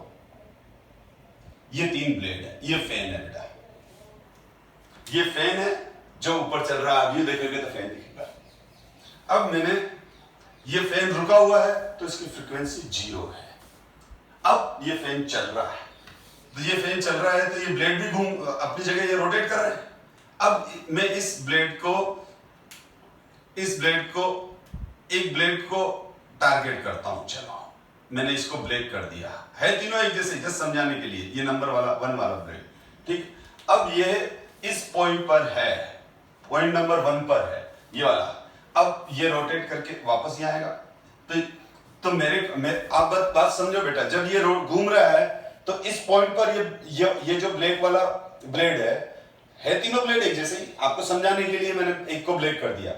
ये 3 ब्लेड है, ये फैन है बेटा, ये फैन है जो ऊपर चल रहा है। अब ये देखोगे तो फैन दिखेगा। अब मैंने ये फैन रुका हुआ है तो इसकी फ्रीक्वेंसी 0 है। अब ये फैन चल रहा है, तो ये फैन चल रहा है तो ये ब्लेड भी घूम अपनी जगह ये रोटेट कर रहा है। अब मैं इस ब्लेड को टारगेट करता हूं। चलो, मैंने इसको ब्लेड कर दिया है, तीनों एक जैसे, जस्ट समझाने के लिए। ये नंबर वाला 1 वाला ब्लेड, ठीक। अब ये इस पॉइंट पर है, पॉइंट नंबर 1 पर है ये वाला। अब ये रोटेट करके वापस यहाँ आएगा। तो आप बात समझो बेटा, जब ये घूम रहा है तो इस पॉइंट पर ये जो ब्लेड वाला ब्लेड है तीनों ब्लेड एक जैसे ही। आपको समझाने के लिए मैंने एक को ब्लेड कर दिया।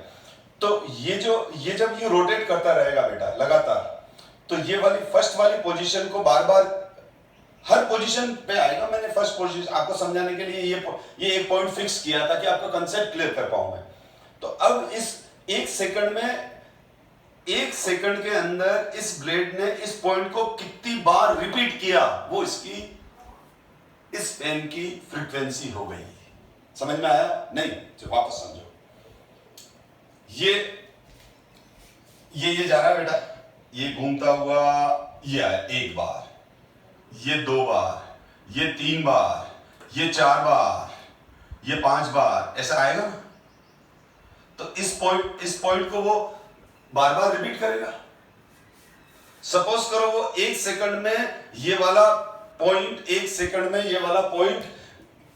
तो ये जब ये रोटेट करता रहेगा बेटा लगातार, तो ये वाली फर्स्ट वाली पोजीशन को बार बार हर पोजीशन पे आएगा। मैंने फर्स्ट पोजीशन आपको समझाने के लिए ये एक पॉइंट फिक्स किया था कि आपका कंसेप्ट क्लियर कर पाऊं मैं। तो अब इस 1 सेकंड के अंदर इस ब्लेड ने इस पॉइंट को कितनी बार रिपीट किया, वो इस फैन की फ्रीक्वेंसी हो गई। समझ में आया? नहीं, तो वापस समझो। ये जा रहा है बेटा, ये घूमता हुआ ये आया 1 बार, ये 2 बार, ये 3 बार, ये 4 बार, ये 5 बार, ऐसा आएगा ना। तो इस पॉइंट को वो बार बार रिपीट करेगा। सपोज करो वो 1 सेकंड में ये वाला पॉइंट, 1 सेकंड में ये वाला पॉइंट,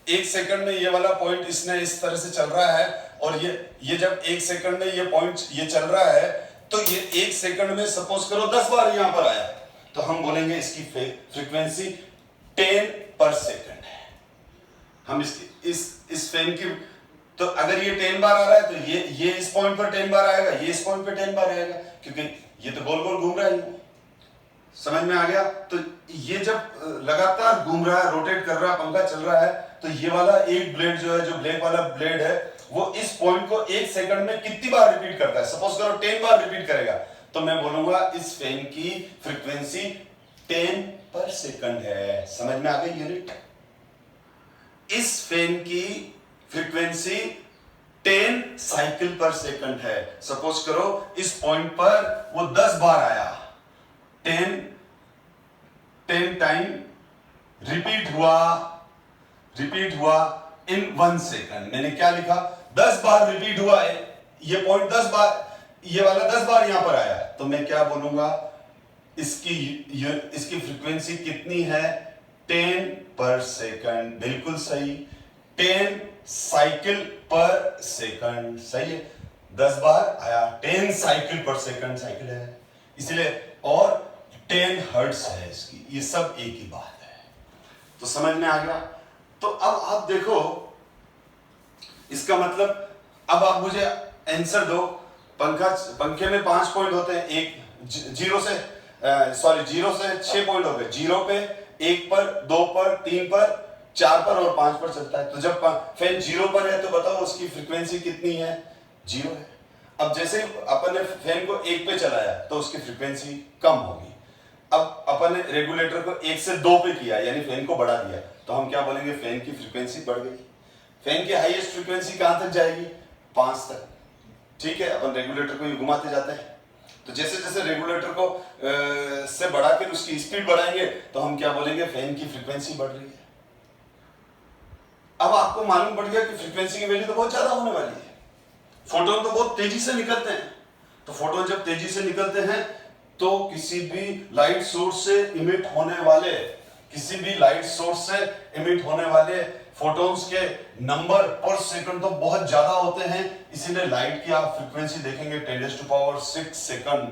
1 सेकंड में ये वाला पॉइंट इसने इस तरह से चल रहा है। और ये जब 1 सेकंड में ये पॉइंट ये चल रहा है, तो ये 1 सेकंड में सपोज करो 10 बार यहां पर आया, तो हम बोलेंगे इसकी फ्रीक्वेंसी 10 पर सेकंड है। हम इस फैन की, तो अगर ये 10 बार आ रहा है तो ये इस पॉइंट पर 10 बार आएगा, ये इस पॉइंट पर 10 बार आएगा, क्योंकि ये तो गोल गोल घूम रहा है। समझ में आ गया? तो ये जब लगातार घूम रहा है, रोटेट कर रहा है, पंखा चल रहा है, तो ये वाला एक ब्लेड जो है, जो ब्लैक वाला ब्लेड है, वो इस पॉइंट को 1 सेकंड में कितनी बार रिपीट करता है? सपोज करो 10 बार रिपीट करेगा, तो मैं बोलूंगा इस फैन की फ्रीक्वेंसी 10 पर सेकंड है। समझ में आ गई यूनिट? इस फैन की फ्रीक्वेंसी 10 साइकिल पर सेकंड है। सपोज करो इस पॉइंट पर वो 10 बार आया, 10 टाइम रिपीट हुआ इन 1 सेकंड। मैंने क्या लिखा? 10 बार रिपीट हुआ है, ये पॉइंट 10 बार, ये वाला 10 बार यहां पर आया, तो मैं क्या बोलूंगा? इसकी फ्रीक्वेंसी कितनी है? 10 पर सेकंड। बिल्कुल सही, 10 साइकिल पर सेकंड। सही है, 10 बार आया, 10 साइकिल पर सेकंड साइकिल है इसलिए, और 10 हर्ट्ज है इसकी। ये सब एक ही बात है। तो समझ में आ गया? तो अब आप देखो, इसका मतलब अब आप मुझे आंसर दो। पंखे में 5 पॉइंट होते हैं, एक 0 से 6 पॉइंट हो गए। 0 पे, 1 पर, 2 पर, 3 पर, 4 पर और 5 पर चलता है। तो जब फैन 0 पर है तो बताओ उसकी फ्रीक्वेंसी कितनी है? 0 है। अब जैसे अपन ने फैन को 1 पे चलाया तो उसकी फ्रीक्वेंसी कम होगी। अब अपन ने रेगुलेटर को 1 से 2 पे किया, यानी फैन को बढ़ा दिया, तो हम क्या बोलेंगे? फैन की फ्रीक्वेंसी बढ़ गई। फैन की हाईएस्ट फ्रीक्वेंसी कहां तक जाएगी? 5 तक। ठीक है, अपन रेगुलेटर को घुमाते जाते हैं, तो जैसे जैसे रेगुलेटर को से बढ़ाकर उसकी स्पीड बढ़ाएंगे तो हम क्या बोलेंगे? फैन की फ्रीक्वेंसी बढ़ रही है। अब आपको मालूम पड़ गया कि फ्रीक्वेंसी की वैल्यू तो बहुत ज्यादा होने वाली है। फोटोन तो बहुत तेजी से निकलते हैं, तो फोटोन जब तेजी से निकलते हैं तो किसी भी लाइट सोर्स से इमिट होने वाले, किसी भी लाइट सोर्स से इमिट होने वाले फोटॉन्स के नंबर पर सेकंड तो बहुत ज्यादा होते हैं, इसीलिए लाइट की आप फ्रीक्वेंसी देखेंगे 10⁶ सेकंड,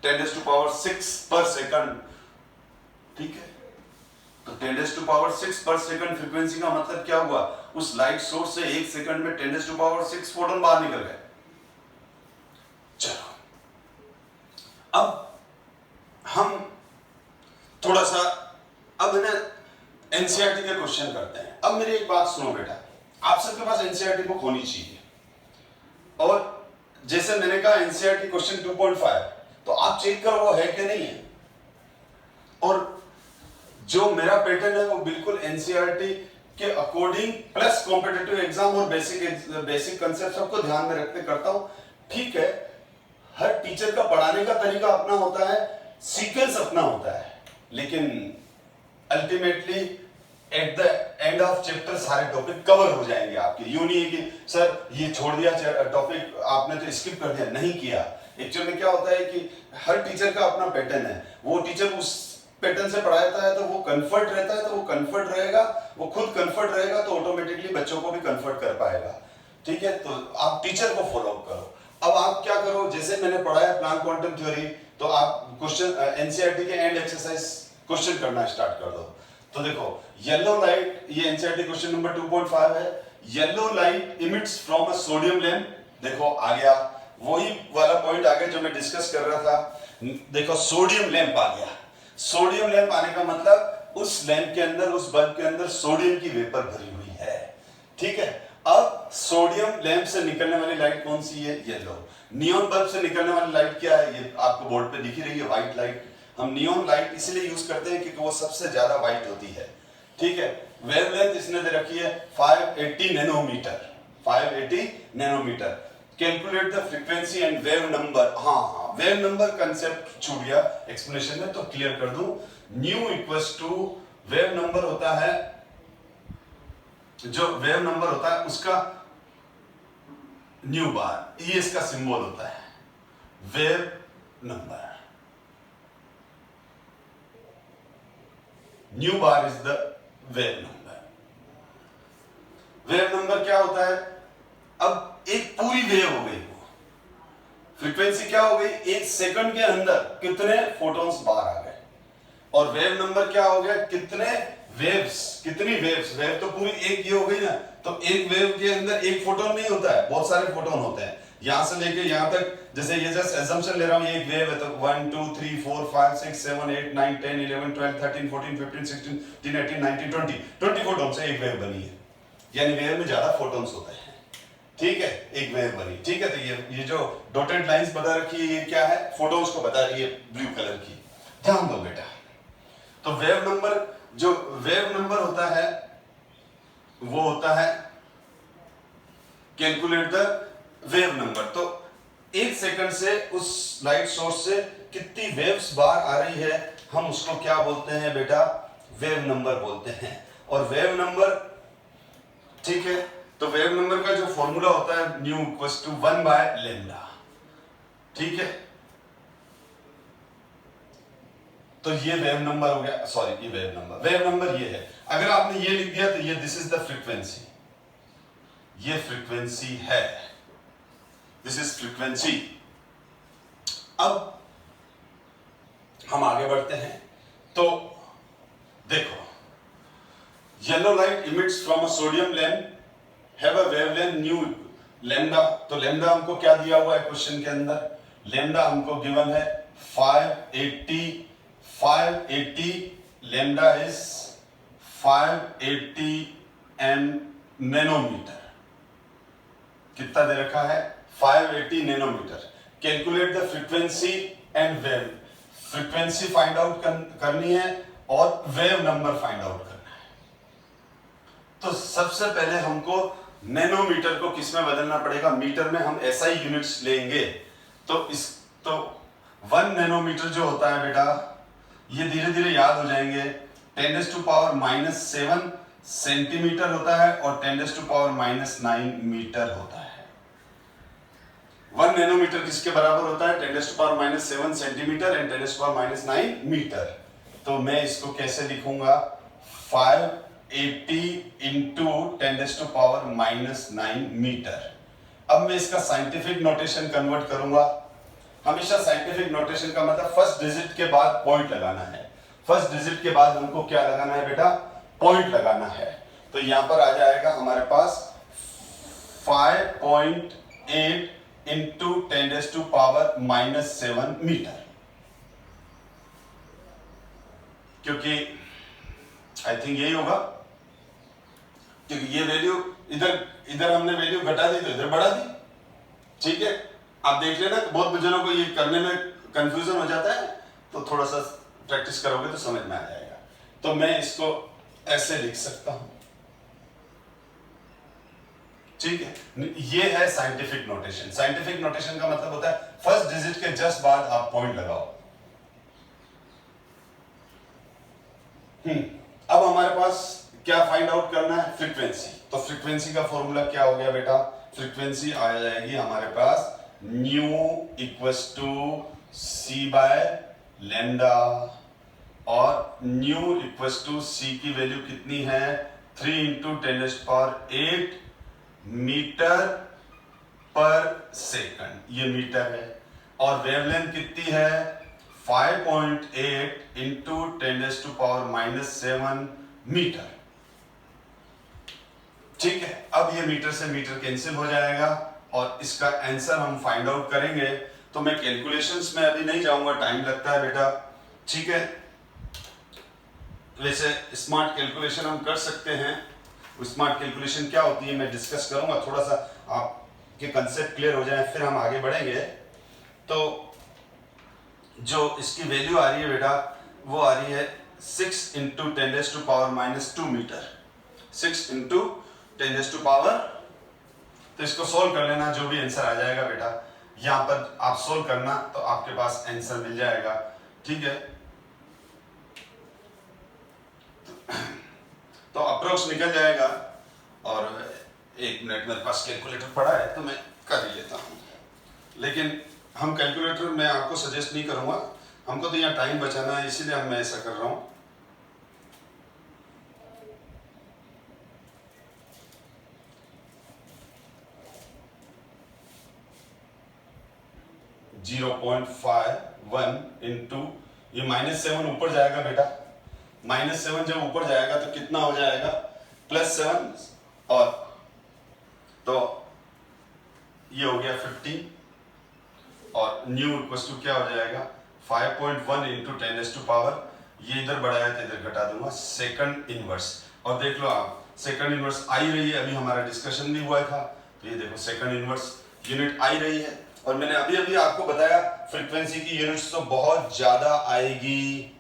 10⁶ पर सेकंड, ठीक है। तो 10⁶ पर सेकंड फ्रीक्वेंसी का मतलब क्या हुआ, उस लाइट सोर्स से एक सेकंड में 10⁶ फोटोन बाहर निकल गए। चलो अब हम थोड़ा सा अब ना एनसीईआरटी के क्वेश्चन करते हैं। अब मेरी एक बात सुनो बेटा, आप सबके पास एनसीईआरटी बुक होनी चाहिए, और जैसे मैंने कहा एनसीईआरटी क्वेश्चन 2.5 तो आप चेक करो वो है कि नहीं है। और जो मेरा पैटर्न है वो बिल्कुल एनसीईआरटी के अकॉर्डिंग प्लस कॉम्पिटिटिव एग्जाम और बेसिक कंसेप्ट सबको ध्यान में रखते करता हूं, ठीक है। हर टीचर का पढ़ाने का तरीका अपना होता है, सीक्वेंस अपना होता है, लेकिन ultimately at the end of chapter सारे टॉपिक कवर हो जाएंगे आपके। यूं नहीं है कि सर ये छोड़ दिया टॉपिक, आपने तो स्किप कर दिया, नहीं किया। एक्चुअल में क्या होता है कि हर टीचर का अपना पैटर्न है, वो टीचर उस पैटर्न से पढ़ाता है तो वो कंफर्ट रहता है, तो वो कंफर्ट रहेगा, वो खुद कंफर्ट रहेगा तो ऑटोमेटिकली बच्चों को भी कंफर्ट कर पाएगा, ठीक है। तो आप टीचर को फॉलो करो। अब आप क्या करो, जैसे मैंने पढ़ाया प्लांक क्वांटम थ्योरी, तो आप क्वेश्चन एनसीईआरटी के एंड एक्सरसाइज क्वेश्चन करना स्टार्ट कर दो। तो देखो येलो लाइट, ये एनसीईआरटी क्वेश्चन नंबर 2.5 है। Yellow light emits from a sodium lamp, देखो आ गया वही वाला पॉइंट आ गया जो मैं डिस्कस कर रहा था। देखो सोडियम लैंप आ गया, सोडियम लैंप आने का मतलब उस लैंप के अंदर, उस बल्ब के अंदर सोडियम की वेपर भरी हुई है, ठीक है। अब सोडियम लैंप से निकलने वाली लाइट कौन सी है, येलो। नियॉन बल्ब से निकलने वाली लाइट क्या है, ये आपको बोर्ड पे दिख रही है, व्हाइट लाइट। हम नियॉन लाइट इसलिए यूज करते हैं क्योंकि वो सबसे ज्यादा व्हाइट होती है, ठीक है। वेवलेंथ इसने दे रखी है 580 nanometer, 580 nanometer. Calculate the frequency and wave number, हाँ वेव नंबर कंसेप्ट छूट गया एक्सप्लेनेशन में, तो क्लियर कर दूं। Nu equals to wave number होता है, जो वेव नंबर होता है उसका न्यू बार, ये इसका सिंबल होता है wave number. New bar is the wave number. Wave number क्या होता है, अब एक पूरी वेव हो गई, वो फ्रीक्वेंसी क्या हो गई, एक सेकंड के अंदर कितने फोटॉन्स बाहर आ गए, और वेव नंबर क्या हो गया, कितने वेव्स, कितनी वेव्स, वेव तो पूरी एक ये हो गई ना। तो एक वेव के अंदर एक फोटोन नहीं होता है, बहुत सारे फोटोन होते हैं, यहां से लेके यहां तक। जैसे ये जस्ट एजम्पशन ले रहा हूं, ये एक वेव है, तो 1 2 3 4 5 6 7 8 9 10 11 12 13 14 15 16 17 18 19 20 फोटोन से एक वेव बनी है, यानी वेव में ज्यादा फोटोन्स होते हैं, ठीक है। एक वेव बनी, ठीक है। तो ये जो डॉटेड लाइंस बता रखी है, ये क्या है, फोटोन्स को बता रही है ब्लू कलर की, ध्यान दो बेटा। तो वेव नंबर, जो वेव नंबर होता है वो होता है कैलकुलेट द वेव नंबर। तो एक सेकंड से उस लाइट सोर्स से कितनी वेव्स बाहर आ रही है, हम उसको क्या बोलते हैं बेटा, वेव नंबर बोलते हैं। और वेव नंबर, ठीक है, तो वेव नंबर का जो फॉर्मूला होता है न्यू इक्वल्स टू 1/λ, ठीक है। तो ये वेव नंबर हो गया, सॉरी ये वेव नंबर ये है। अगर आपने ये लिख दिया तो ये दिस इज द फ्रीक्वेंसी, ये फ्रीक्वेंसी है, दिस इज फ्रीक्वेंसी। अब हम आगे बढ़ते हैं, तो देखो yellow light emits from a sodium lamp have a wavelength new lambda. तो लैम्डा हमको क्या दिया हुआ है क्वेश्चन के अंदर, लैम्डा हमको गिवन है 580 लैम्डा इज 580 नैनोमीटर। कितना दे रखा है, 580 nanometer. Calculate the frequency and wave, frequency find out करनी है और वेव नंबर फाइंड आउट करना है। तो सबसे पहले हमको नैनोमीटर को किस में बदलना पड़ेगा, मीटर में हम SI यूनिट्स लेंगे। तो 1 नैनोमीटर जो होता है बेटा, ये धीरे धीरे याद हो जाएंगे, 10⁻⁻7 सेंटीमीटर होता है और 10⁻⁹ मीटर होता है। 1 नैनोमीटर किसके बराबर होता है? 10⁻⁻7 सेंटीमीटर एंड 10⁻⁹ मीटर। तो मैं इसको कैसे लिखूंगा? 580 इंटू 10⁻⁻9 मीटर। अब मैं इसका साइंटिफिक नोटेशन कन्वर्ट करूंगा। हमेशा साइंटिफिक नोटेशन का मतलब फर्स्ट डिजिट के बाद पॉइंट लगाना है। फर्स्ट डिजिट के बाद हमको क्या लगाना है बेटा? पॉइंट लगाना है। तो यहां पर आ जाएगा हमारे पास 5.8 इंटू 10⁻⁻7 मीटर, क्योंकि आई थिंक यही होगा, क्योंकि ये वैल्यू इधर हमने वैल्यू घटा दी तो इधर बढ़ा दी। ठीक है, आप देख लेना, बहुत जनों को ये करने में कंफ्यूजन हो जाता है, तो थोड़ा सा प्रैक्टिस करोगे तो समझ में आ जाएगा। तो मैं इसको ऐसे लिख सकता हूं। ठीक है, ये है साइंटिफिक नोटेशन। साइंटिफिक नोटेशन का मतलब होता है फर्स्ट डिजिट के जस्ट बाद आप पॉइंट लगाओ। अब हमारे पास क्या फाइंड आउट करना है? फ्रीक्वेंसी। तो फ्रीक्वेंसी का फॉर्मूला क्या हो गया बेटा? फ्रीक्वेंसी आ जाएगी हमारे पास nu equals to c by lambda, और न्यू इक्वल्स टू सी की वैल्यू कितनी है? 3 इंटू 10⁸ मीटर पर सेकंड, ये मीटर है। और वेवलेंथ कितनी है? 5.8 इंटू 10⁻⁻7 मीटर। ठीक है, अब ये मीटर से मीटर कैंसिल हो जाएगा और इसका आंसर हम फाइंड आउट करेंगे। तो मैं कैलकुलेशंस में अभी नहीं जाऊंगा, टाइम लगता है बेटा। ठीक है, वैसे स्मार्ट कैलकुलेशन हम कर सकते हैं। स्मार्ट कैलकुलेशन क्या होती है मैं डिस्कस करूंगा, थोड़ा सा आपके कंसेप्ट क्लियर हो जाए, फिर हम आगे बढ़ेंगे। तो जो इसकी वैल्यू आ रही है बेटा, वो आ रही है 6 इंटू 10⁻⁻2 मीटर। 6 इंटू 10⁻, तो इसको सोल्व कर लेना, जो भी आंसर आ जाएगा बेटा, यहां पर आप सोल्व करना तो आपके पास आंसर मिल जाएगा। ठीक है, तो अप्रोक्स निकल जाएगा। और 1 मिनट मेरे पास कैलकुलेटर पड़ा है तो मैं कर ही लेता हूं, लेकिन हम कैलकुलेटर मैं आपको सजेस्ट नहीं करूंगा, हमको तो यहाँ टाइम बचाना है, इसीलिए मैं ऐसा कर रहा हूं। (0.51 इंटू ये -7 ऊपर जाएगा बेटा, -7 जब ऊपर जाएगा तो कितना हो जाएगा? +7, और तो ये हो गया 15, और न्यू इक्वल्स टू क्या हो जाएगा? 5.1 इंटू 10⁻, ये इधर बढ़ाया तो इधर घटा दूंगा, सेकंड इनवर्स। और देख लो आप, सेकंड इनवर्स आई रही है, अभी हमारा डिस्कशन भी हुआ था, तो ये देखो सेकंड इनवर्स यूनिट आई रही है। और मैंने अभी अभी आपको बताया फ्रीक्वेंसी की यूनिट्स तो बहुत ज्यादा आएगी।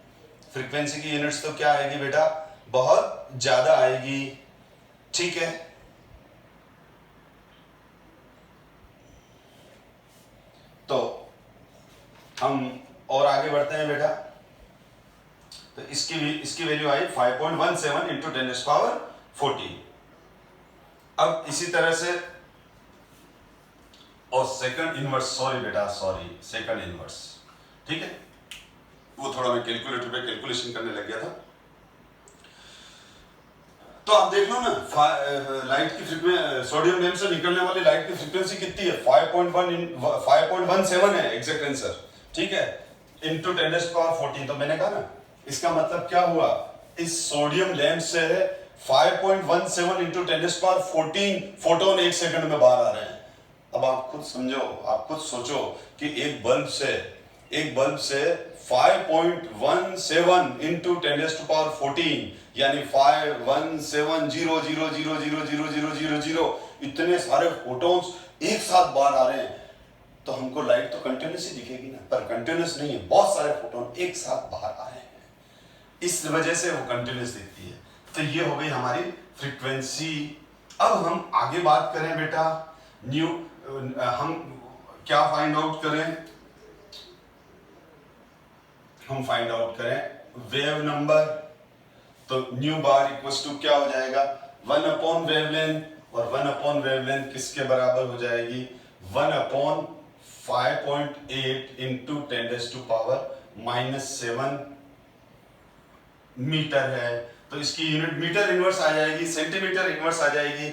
फ्रीक्वेंसी की यूनिट्स तो क्या आएगी बेटा? बहुत ज्यादा आएगी। ठीक है, तो हम और आगे बढ़ते हैं बेटा। तो इसकी वैल्यू आई 5.17 इंटू 10⁻14। अब इसी तरह से, और सेकंड इनवर्स, सॉरी बेटा, सॉरी, सेकंड इनवर्स। ठीक है, वो थोड़ा मैं कैलकुलेटर पे कैलकुलेशन करने लग गया था। तो आप देख लो ना, लाइट की फ्रीक्वेंसी, सोडियम लैंप से निकलने वाली लाइट की फ्रीक्वेंसी कितनी है? 5.17 है एग्जैक्ट आंसर। ठीक है, इंटू 10⁻14। तो मैंने कहा ना, इसका मतलब क्या हुआ? इस सोडियम लैंप से 5.17 इंटू 10⁻14 फोटोन 1 सेकंड में बाहर आ रहे हैं। अब आप खुद समझो, आप खुद सोचो कि एक बल्ब से 5.17 इंटू 10⁻14 यानी 51700000000 इतने सारे फोटॉन्स एक साथ बाहर आ रहे हैं। तो हमको लाइट तो कंटिन्यूस ही दिखेगी ना, पर कंटिन्यूस नहीं है, बहुत सारे फोटॉन एक साथ बाहर आ रहे हैं, इस वजह से वो कंटिन्यूस दिखती है। तो ये हो गई हमारी फ्रीक्वेंसी। अब हम आगे बात करें बेटा, हम क्या फाइंड आउट करें? हम फाइंड आउट करें वेव नंबर। तो न्यू बार इक्वल्स टू क्या हो जाएगा? 1/वेवलेंथ, और 1/वेवलेंथ किसके बराबर हो जाएगी? 1/, 5.8 इंटू 10⁻⁻7 मीटर है। तो इसकी यूनिट मीटर इनवर्स आ जाएगी, सेंटीमीटर इनवर्स आ जाएगी।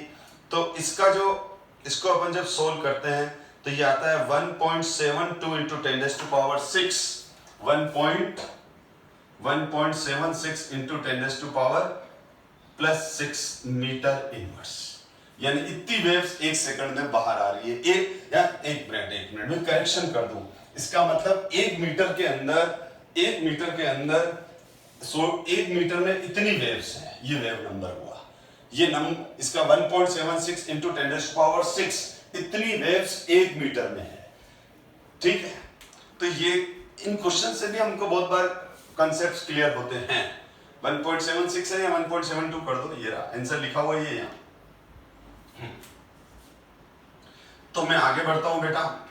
तो इसका जो इसको अपन जब सोल्व करते हैं तो ये आता है 1.72 इंटू 10⁻6 1.76 इंटू 10⁻+6 मीटर इनवर्स। यानी इतनी वेव्स एक सेकंड में बाहर आ रही है। एक मिनट में करेक्शन कर दूं, इसका मतलब 1 मीटर के अंदर 1 मीटर में इतनी वेव्स हैं। ये वेव नंबर हुआ, ये इसका 1.76 इंटू 10⁻6 इतनी वेव्स 1 मीटर में है। ठीक है, तो ये इन क्वेश्चन से भी हमको बहुत बार कॉन्सेप्ट्स क्लियर होते हैं। 1.76 है या 1.72 कर दो, ये रहा आंसर लिखा हुआ है यहाँ। तो मैं आगे बढ़ता हूं बेटा।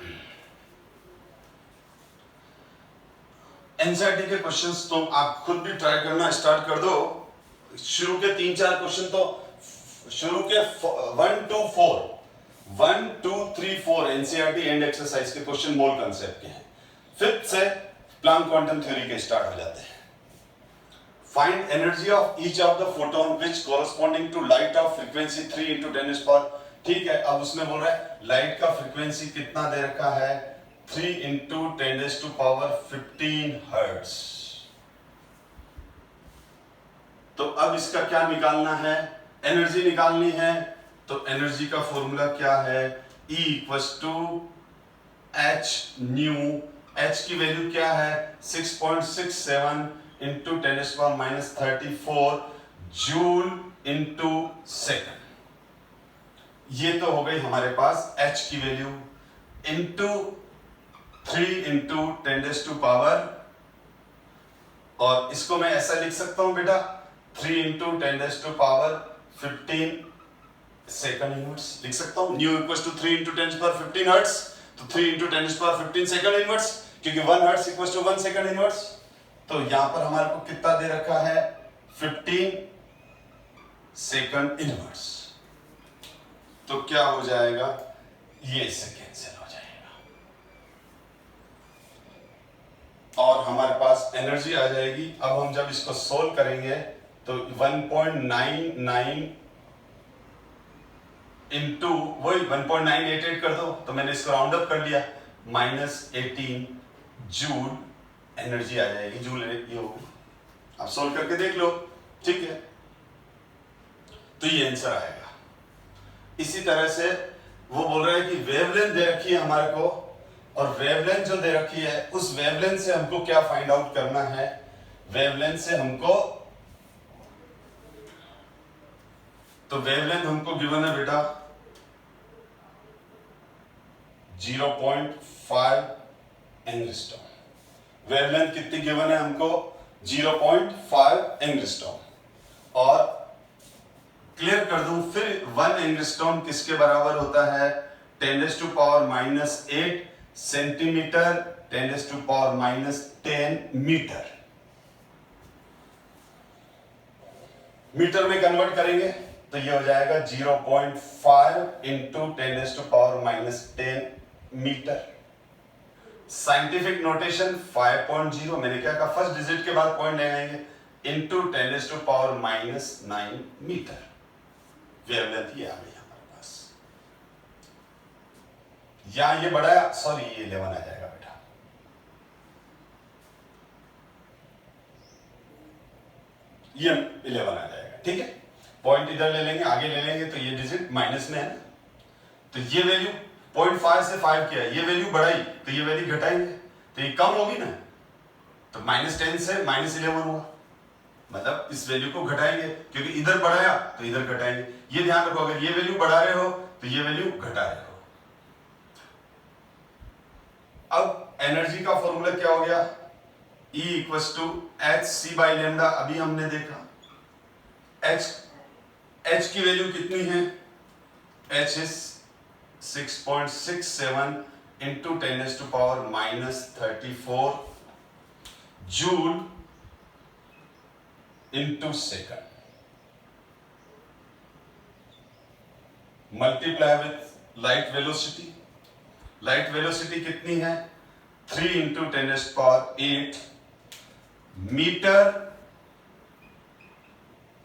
एनसीईआरटी के क्वेश्चंस तो आप खुद भी ट्राई करना स्टार्ट कर दो। शुरू के 3-4 क्वेश्चन तो शुरू के 1 2 3 4 एनसीईआरटी एंड एक्सरसाइज के क्वेश्चन मोल कांसेप्ट के हैं। 5th से प्लांक क्वांटम थ्योरी के स्टार्ट हो जाते हैं। Find energy of each of the photon which corresponding to light of frequency 3 into 10⁻। ठीक है, अब उसमें बोल रहा है लाइट का फ्रीक्वेंसी कितना दे रखा है, 3 इंटू 10⁻15 हर्ट्ज। तो अब इसका क्या निकालना है, एनर्जी निकालनी है। तो एनर्जी का फॉर्मूला क्या है, E = H न्यू। H की वैल्यू क्या है, 6.67 इंटू 10⁻34 जूल इंटू सेकंड। ये तो हो गई हमारे पास H की वैल्यू, इंटू 3 इंटू 10⁻, और इसको मैं ऐसा लिख सकता हूं बेटा, 3 इंटू 10⁻15 सेकंड इनवर्स लिख सकता हूं। Nu equals to 3 into 10⁻15 hertz, तो 3 इंटू 10⁻15 सेकंड इनवर्स, क्योंकि 1 hertz equals to 1 second inverse. तो यहां पर हमारे को कितना दे रखा है, 15 सेकंड इनवर्स। तो क्या हो जाएगा, ये इससे कैंसिल हो जाएगा और हमारे पास एनर्जी आ जाएगी। अब हम जब इसको सोल्व करेंगे तो 1.99 इंटू वही 1.988 कर दो, तो मैंने इसको राउंड अप कर लिया, -18 जूल एनर्जी आ जाएगी। जूल ये होगी, आप सोल्व करके देख लो। ठीक है, तो ये आंसर आएगा। इसी तरह से वो बोल रहा है कि वेवलेंथ दे रखी है हमारे को, और वेवलेंथ जो दे रखी है उस वेवलेंथ से हमको क्या फाइंड आउट करना है, वेवलेंथ से हमको, तो वेवलेंथ हमको गिवन है बेटा 0.5 एंगस्ट्रॉम। वेवलेंथ कितनी गिवन है हमको, 0.5 एंगस्ट्रॉम। और क्लियर कर दूं फिर, 1 एंगस्ट्रॉम किसके बराबर होता है, 10⁻⁻8 सेंटीमीटर, 10⁻⁻10 मीटर। मीटर में कन्वर्ट करेंगे तो ये हो जाएगा 0.5 इंटू 10⁻⁻10 मीटर। साइंटिफिक नोटेशन 5.0, मैंने क्या कहा, फर्स्ट डिजिट के बाद पॉइंट लगाएंगे, इंटू 10⁻⁹ मीटर। वेवलेंथ ये आ गई हमारे पास। या ये बढ़ाया, सॉरी ये 11 आ जाएगा बेटा, ये 11 आ जाएगा। ठीक है, पॉइंट इधर ले लेंगे, आगे ले लेंगे, तो ये डिजिट माइनस में है ना, तो ये वैल्यू 0.5 से 5 किया, ये वैल्यू बढ़ाई तो ये वैल्यू घटाएंगे, तो ये कम होगी ना, तो -10 से -11 हुआ, मतलब इस वैल्यू को घटाएंगे, क्योंकि इधर बढ़ाया तो इधर घटाएंगे। ये ध्यान रखो, अगर ये वैल्यू बढ़ा रहे हो तो ये वैल्यू घटा रहे हो। अब एनर्जी का फॉर्मूला क्या हो गया, E = hc/λ। अभी हमने देखा h की वैल्यू कितनी है, h is 6.67 into 10⁻⁻34 joule into second, multiply with light velocity, light velocity कितनी है 3 इंटू 10⁸ मीटर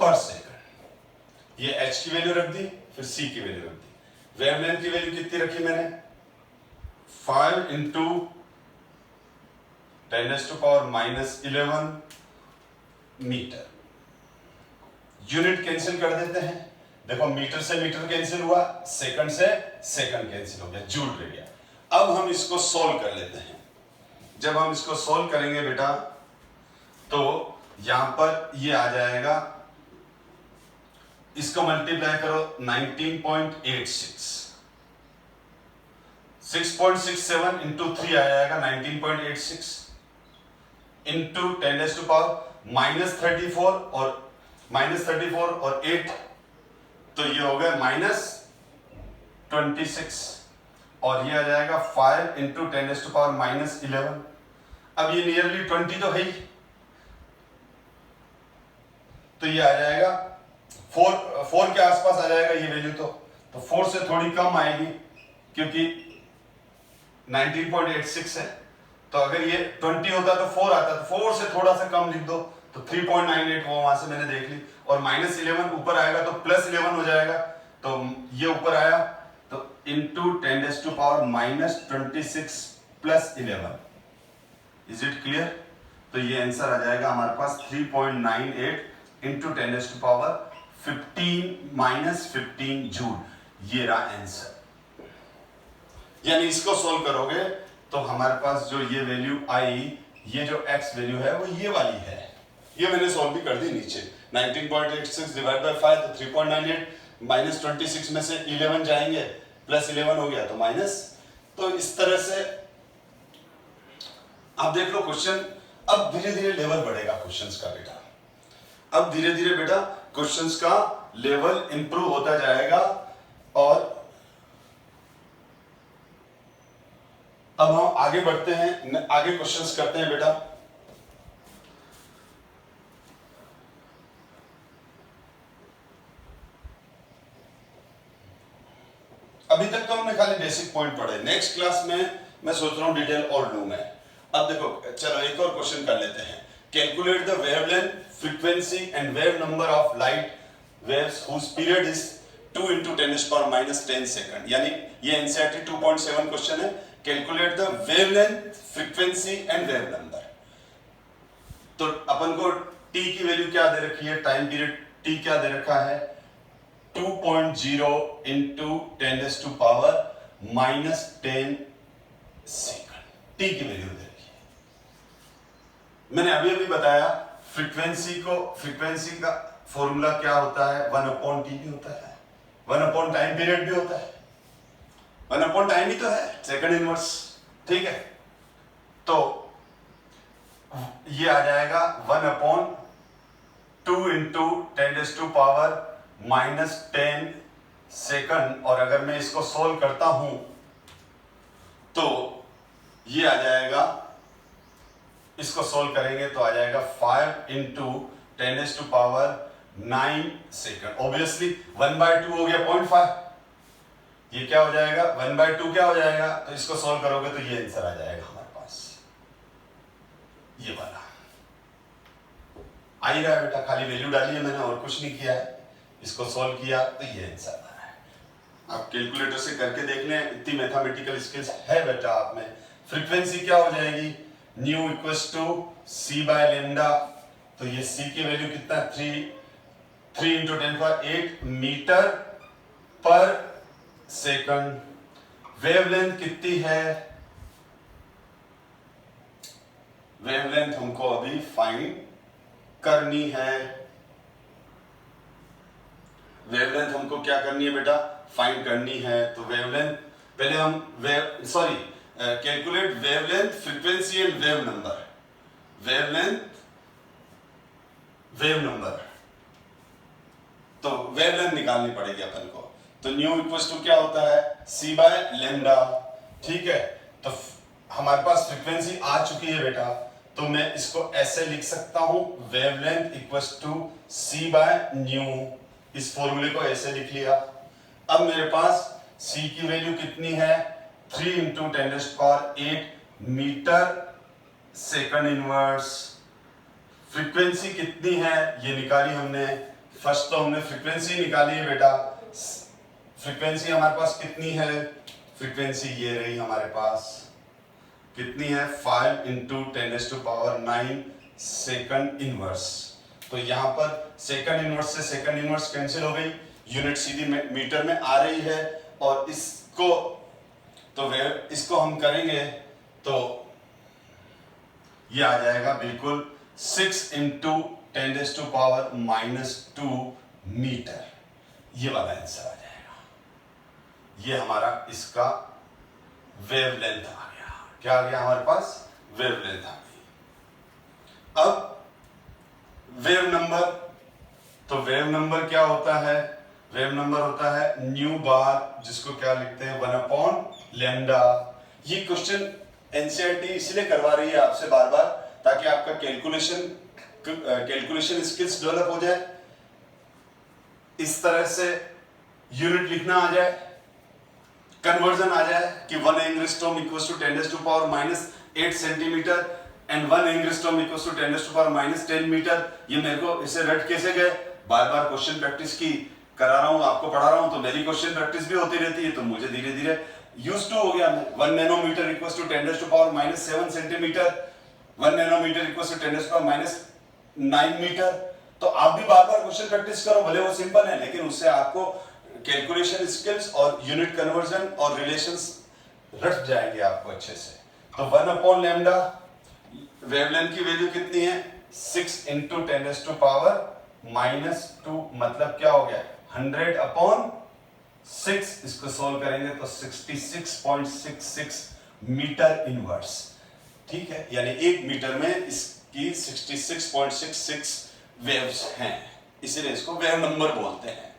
पर सेकंड। ये h की वैल्यू रख दी, फिर c की वैल्यू रख दी। वेवलेंथ की वैल्यू कितनी रखी मैंने 5 इंटू 10⁻⁻11 मीटर। यूनिट कैंसिल कर देते हैं, देखो मीटर से मीटर कैंसिल हुआ, सेकंड से सेकंड कैंसिल हो गया, जूल रह गया। अब हम इसको सोल्व कर लेते हैं। जब हम इसको सोल्व करेंगे बेटा तो यहां पर ये आ जाएगा, इसको मल्टीप्लाई करो 19.86, 6.67 इंटू 3 आ जाएगा 19.86 इंटू 10⁻⁻34 और -34 और 8 तो ये हो गया -26 और ये आ जाएगा 5 इंटू 10⁻⁻11। अब ये नियरली 20 तो है ही, तो ये आ जाएगा 4 के आसपास आ जाएगा ये वैल्यू। तो 4 से थोड़ी कम आएगी क्योंकि 19.86 है, तो अगर ये 20 होता तो 4 आता, तो 4 से थोड़ा सा कम लिख दो तो 3.98 वो वहां से मैंने देख ली। और -11 ऊपर आएगा तो +11 हो जाएगा, तो ये ऊपर आया तो इंटू 10⁻⁻26 + 11। Is it clear? तो ये आंसर आ जाएगा हमारे पास 3.98 इंटू 10⁻15 जूल। ये रहा आंसर। यानी इसको सोल्व करोगे तो हमारे पास जो ये वैल्यू आई, ये जो x वैल्यू है वो ये वाली है। ये मैंने सोल्व भी कर दी नीचे, 19.86 डिवाइड बाय 5 तो 3.98, -26 में से 11 जाएंगे, +11 हो गया तो माइनस। तो इस तरह से आप देख लो क्वेश्चन। अब धीरे धीरे लेवल बढ़ेगा क्वेश्चंस का बेटा, अब धीरे धीरे बेटा क्वेश्चंस का लेवल इंप्रूव होता जाएगा। और अब हम आगे बढ़ते हैं, आगे क्वेश्चंस करते हैं बेटा। अभी तक तो हमने खाली बेसिक पॉइंट पढ़े, नेक्स्ट क्लास में मैं सोच रहा हूं डिटेल और लूं मैं। अब देखो चलो एक और क्वेश्चन कर लेते हैं। Calculate the wavelength, frequency and wave number of light waves whose period is 2 × 10⁻⁻10 second. यानी ये एनसीईआरटी 2.7 क्वेश्चन है। Calculate the wavelength, frequency and wave number. तो अपन को टी की वैल्यू क्या दे रखी है, टाइम पीरियड टी क्या दे रखा है 2.0 × 10⁻⁻10 सेकंड। टी की वैल्यू दे रखी है। मैंने अभी बताया फ्रीक्वेंसी का फॉर्मूला क्या होता है, 1/t भी होता है, 1/ टाइम पीरियड भी होता है, 1/ टाइम ही तो है, सेकंड इनवर्स। ठीक है, तो ये आ जाएगा 1/2 × 10⁻⁻10 सेकंड। और अगर मैं इसको सोल्व करता हूं तो ये आ जाएगा, इसको सोल्व करेंगे तो आ जाएगा 5 × 10⁻9 सेकंड। ऑब्वियसली 1/2 हो गया 0.5, ये क्या हो जाएगा 1/2 क्या हो जाएगा, तो इसको सोल्व करोगे तो ये आंसर आ जाएगा हमारे पास, ये वाला आ ही रहा है बेटा। खाली वैल्यू डाली है मैंने और कुछ नहीं किया है, इसको सोल्व किया तो ये आंसर आ रहा है। आप कैलकुलेटर से करके देख लें, इतनी मैथमेटिकल स्किल्स है बेटा आप में। फ्रीक्वेंसी क्या हो जाएगी, न्यू इक्वल्स टू c/λ। तो ये c की वैल्यू कितना 3 × 10⁸ मीटर पर सेकंड। वेवलेंथ कितनी है, वेवलेंथ हमको अभी फाइंड करनी है। वेवलेंथ हमको क्या करनी है बेटा, फाइंड करनी है। तो वेवलेंथ पहले हम calculate wavelength, frequency and wave number. Wavelength, wave number, तो वेवलेंथ निकालनी पड़ेगी अपन को। तो न्यू इक्वल्स टू क्या होता है c/λ। ठीक है, तो हमारे पास फ्रीक्वेंसी आ चुकी है बेटा, तो मैं इसको ऐसे लिख सकता हूं, वेवलेंथ इक्वल्स टू c/ν। इस फॉर्मूले को ऐसे लिख लिया। अब मेरे पास c की वैल्यू कितनी है 3 into 10⁸ meter second inverse. Frequency कितनी है ये निकाली हमने। फर्स्ट तो हमने फ्रीक्वेंसी निकाली है बेटा। फ्रीक्वेंसी हमारे पास कितनी है, फ्रीक्वेंसी ये रही हमारे पास, कितनी है 5 इंटू 10⁹ सेकंड इनवर्स। तो यहां पर सेकंड इनवर्स से सेकंड इनवर्स कैंसिल हो गई, यूनिट सीधी मीटर में आ रही है। और इसको हम करेंगे तो ये आ जाएगा बिल्कुल 6 इंटू 10⁻⁻² मीटर। ये वाला आंसर आ जाएगा। ये हमारा इसका वेवलेंथ आ गया। क्या आ गया हमारे पास, वेवलेंथ आ गई। अब वेव नंबर, तो वेव नंबर क्या होता है, वेव नंबर होता है न्यू बार, जिसको क्या लिखते हैं 1/λ। ये क्वेश्चन एनसीईआरटी इसलिए करवा रही है आपसे बार बार, ताकि आपका कैलकुलेशन स्किल्स डेवलप हो जाए। इस तरह से यूनिट लिखना आ जाए, कन्वर्जन आ जाए कि 1 angstrom equals to 10⁻⁸ centimeter and 1 angstrom equals to 10⁻⁻10 meter. ये मेरे को इसे रट कैसे गए, बार बार क्वेश्चन प्रैक्टिस की करा रहा हूं, आपको पढ़ा रहा हूं, तो मेरी क्वेश्चन प्रैक्टिस भी होती रहती है, तो मुझे धीरे धीरे यूज टू हो गया। मैं 1 nanometer equals to 10⁻⁻7 centimeter, 1 nanometer equals to 10⁻⁹ meter. तो आप भी बार बार क्वेश्चन प्रैक्टिस करो, भले वो सिंपल है, लेकिन उससे आपको कैलकुलेशन स्किल्स और यूनिट कन्वर्जन और रिलेशंस रट जाएंगे आपको अच्छे से। तो 1/λ वेवलेंथ की वैल्यू कितनी है, 6 इंटू 10⁻⁻², मतलब क्या हो गया 100/6। इसको सोल्व करेंगे तो 66.66 मीटर इनवर्स। ठीक है, यानी 1 मीटर में इसकी 66.66 वेव्स हैं, इसीलिए इसको वेव नंबर बोलते हैं।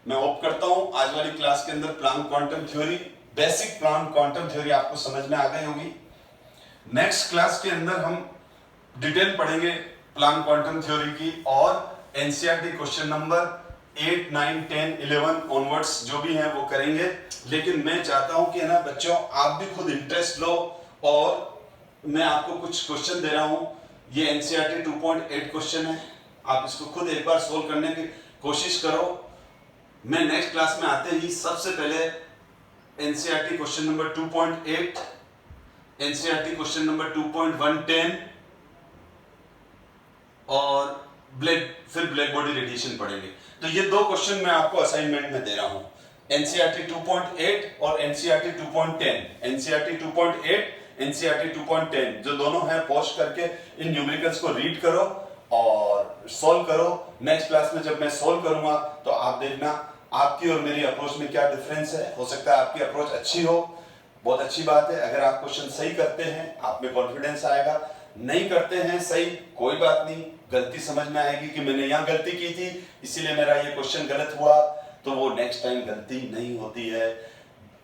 मैं होप करता हूं आज वाली क्लास के अंदर Planck quantum theory, basic Planck quantum theory आपको समझ में आ गई होगी। नेक्स्ट क्लास के अंदर हम डिटेल पढ़ेंगे प्लांक क्वांटम थ्योरी की, और एनसीईआरटी क्वेश्चन नंबर 8, 9, 10, 11 ऑनवर्ड्स जो भी हैं वो करेंगे। लेकिन मैं चाहता हूं कि ना बच्चों, आप भी खुद इंटरेस्ट लो, और मैं आपको कुछ क्वेश्चन दे रहा हूं। ये एनसीईआरटी 2.8 क्वेश्चन है, आप इसको खुद एक बार सोल्व करने की कोशिश करो। मैं नेक्स्ट क्लास में आते ही सबसे पहले NCERT question number 2.8, NCERT question number 2.110 और फिर ब्लैक बॉडी रेडिएशन पढ़ेंगे। तो ये 2 क्वेश्चन मैं आपको असाइनमेंट में दे रहा हूं, एनसीईआरटी 2.8 और एनसीईआरटी 2.10। एनसीईआरटी 2.8, एनसीईआरटी 2.10 जो दोनों हैं, पोस्ट करके इन न्यूमेरिकल्स को रीड करो और सॉल्व करो। नेक्स्ट क्लास में जब मैं सॉल्व करूंगा तो आप देखना आपकी और मेरी अप्रोच में क्या डिफरेंस है। हो सकता है आपकी अप्रोच अच्छी हो, बहुत अच्छी बात है। अगर आप क्वेश्चन सही करते हैं, आप में कॉन्फिडेंस आएगा। नहीं करते हैं सही, कोई बात नहीं, गलती समझ में आएगी कि मैंने यहाँ गलती की थी, इसीलिए मेरा ये क्वेश्चन गलत हुआ, तो वो नेक्स्ट टाइम गलती नहीं होती है।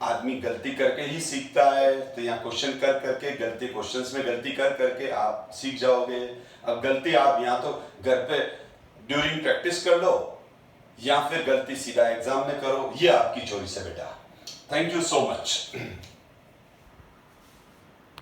आदमी गलती करके ही सीखता है, तो यहाँ क्वेश्चन कर करके गलती, क्वेश्चंस में गलती कर करके आप सीख जाओगे। अब गलती आप यहाँ तो घर पे ड्यूरिंग प्रैक्टिस कर लो, या फिर गलती सीधा एग्जाम में करो, ये आपकी चॉइस है बेटा। Thank you so much.